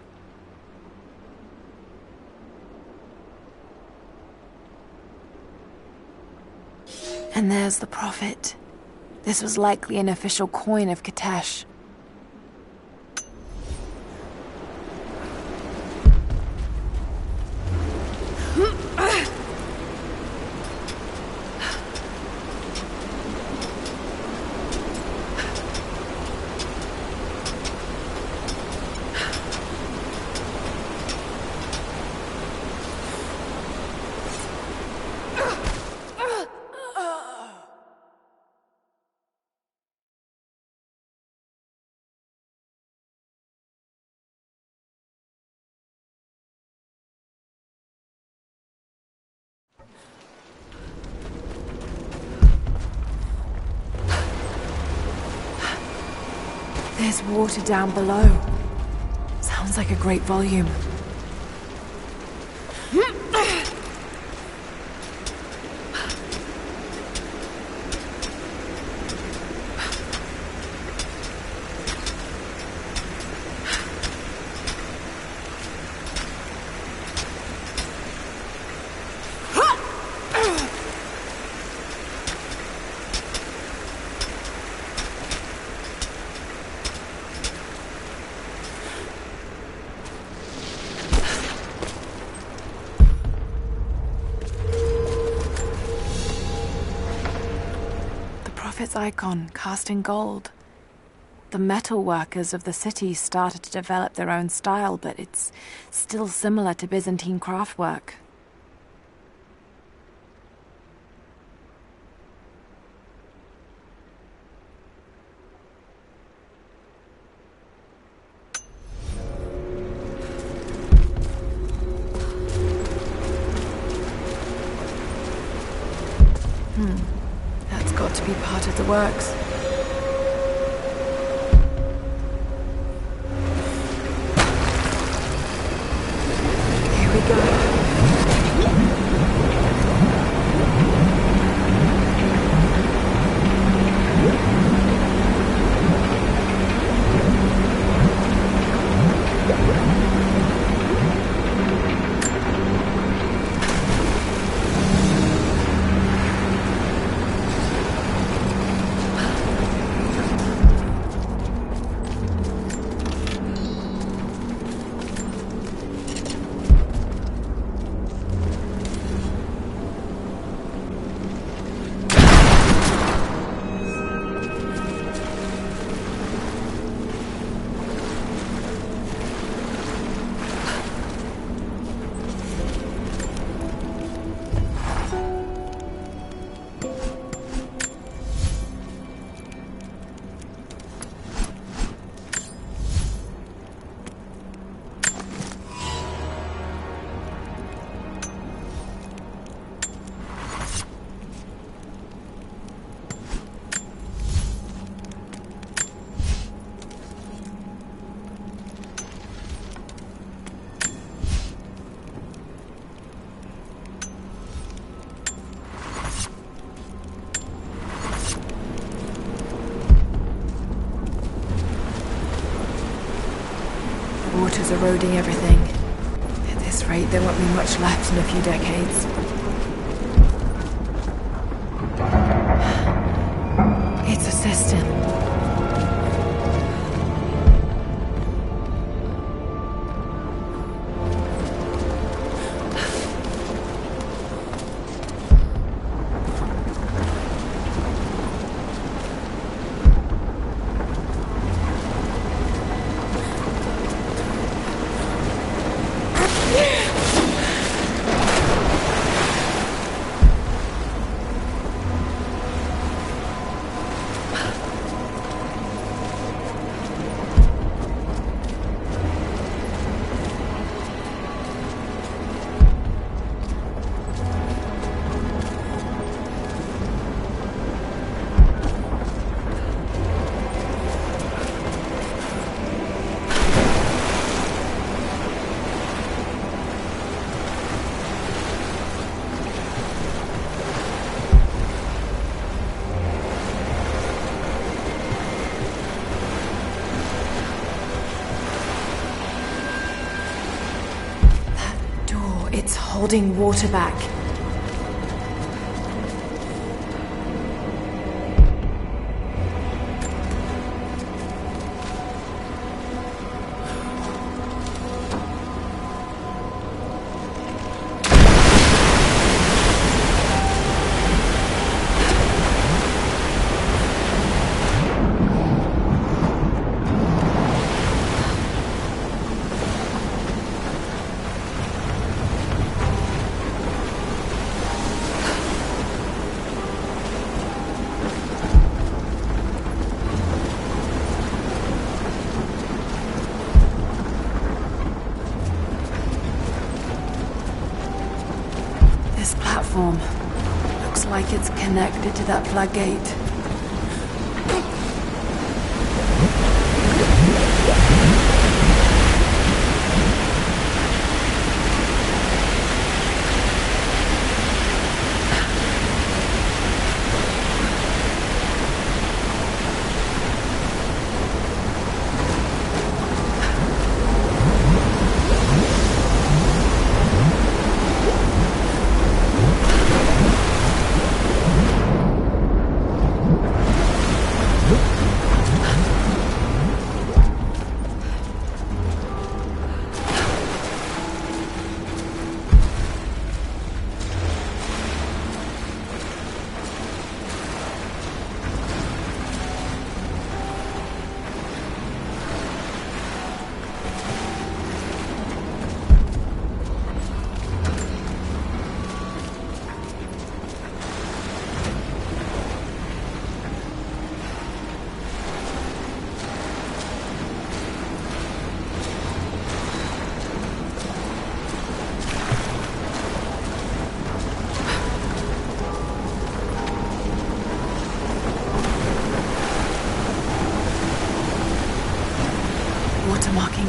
And there's the Prophet. This was likely an official coin of Kitezh. There's water down below. Sounds Sounds like a great volume. Its icon cast in gold. The metal workers of the city started to develop their own style, but it's still similar to Byzantine craftwork. That's got to be part of the works. Here we go. Water's eroding everything. At this rate, there won't be much left in a few decades. It's a cistern. It's holding water back. Looks like it's connected to that floodgate.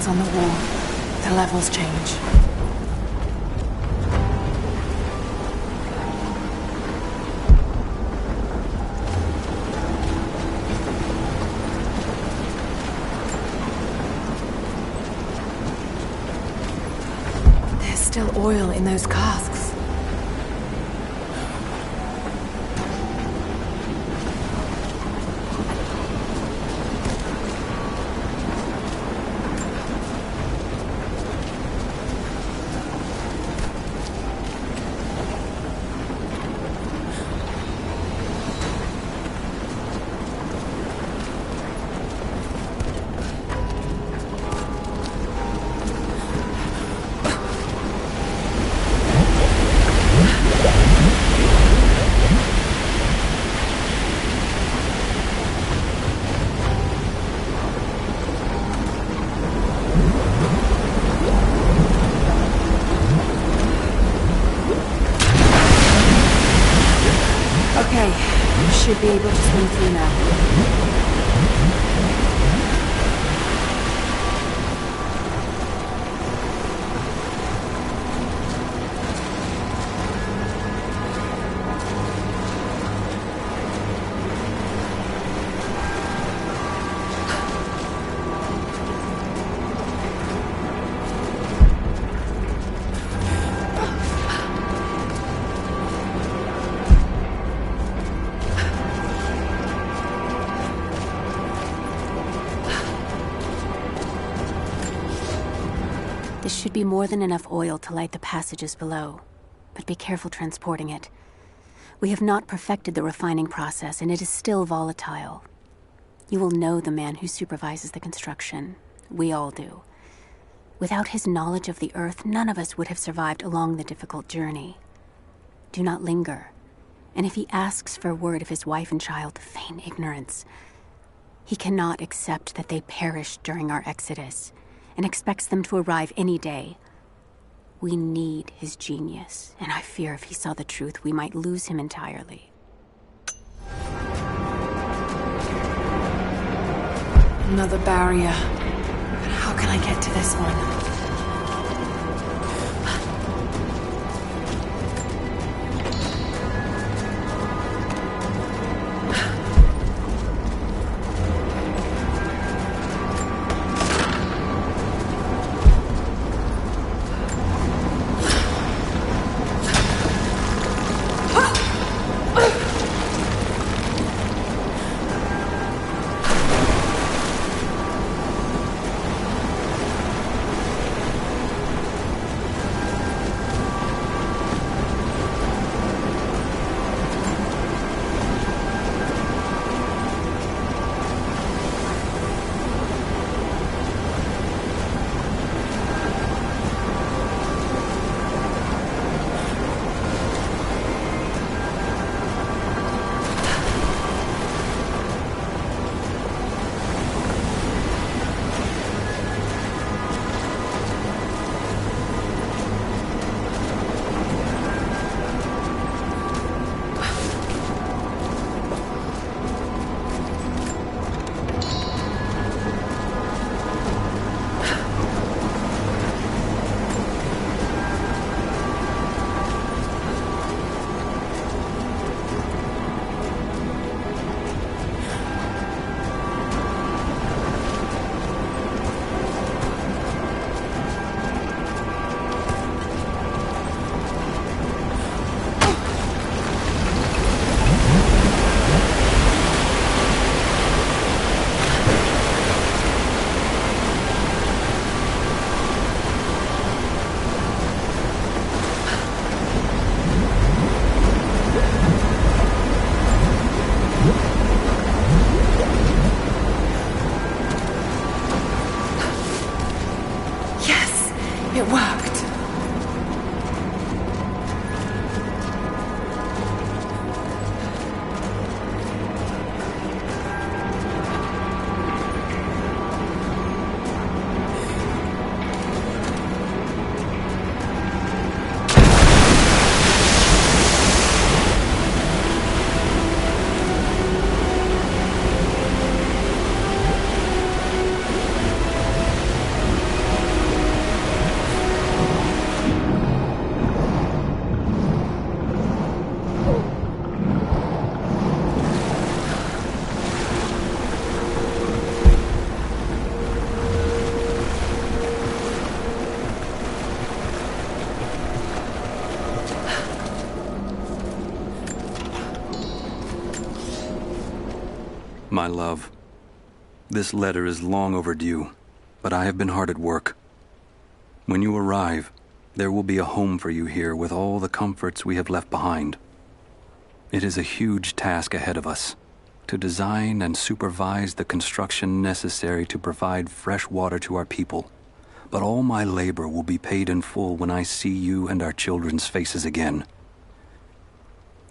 on the wall. The levels change. There's still oil in those casks. Should be able to swim through now. Should be more than enough oil to light the passages below, but be careful transporting it. We have not perfected the refining process, and it is still volatile. You will know the man who supervises the construction. We all do. Without his knowledge of the Earth, none of us would have survived along the difficult journey. Do not linger, and if he asks for word of his wife and child, feign ignorance. He cannot accept that they perished during our exodus, and expects them to arrive any day. We need his genius, and I fear if he saw the truth, we might lose him entirely. Another barrier. But how can I get to this one? My love, this letter is long overdue, but I have been hard at work. When you arrive, there will be a home for you here with all the comforts we have left behind. It is a huge task ahead of us, to design and supervise the construction necessary to provide fresh water to our people. But all my labor will be paid in full when I see you and our children's faces again.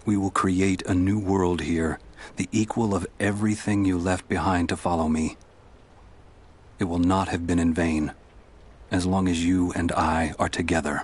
We will create a new world here, the equal of everything you left behind to follow me. It will not have been in vain, as long as you and I are together.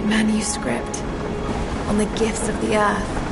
Manuscript on the gifts of the earth.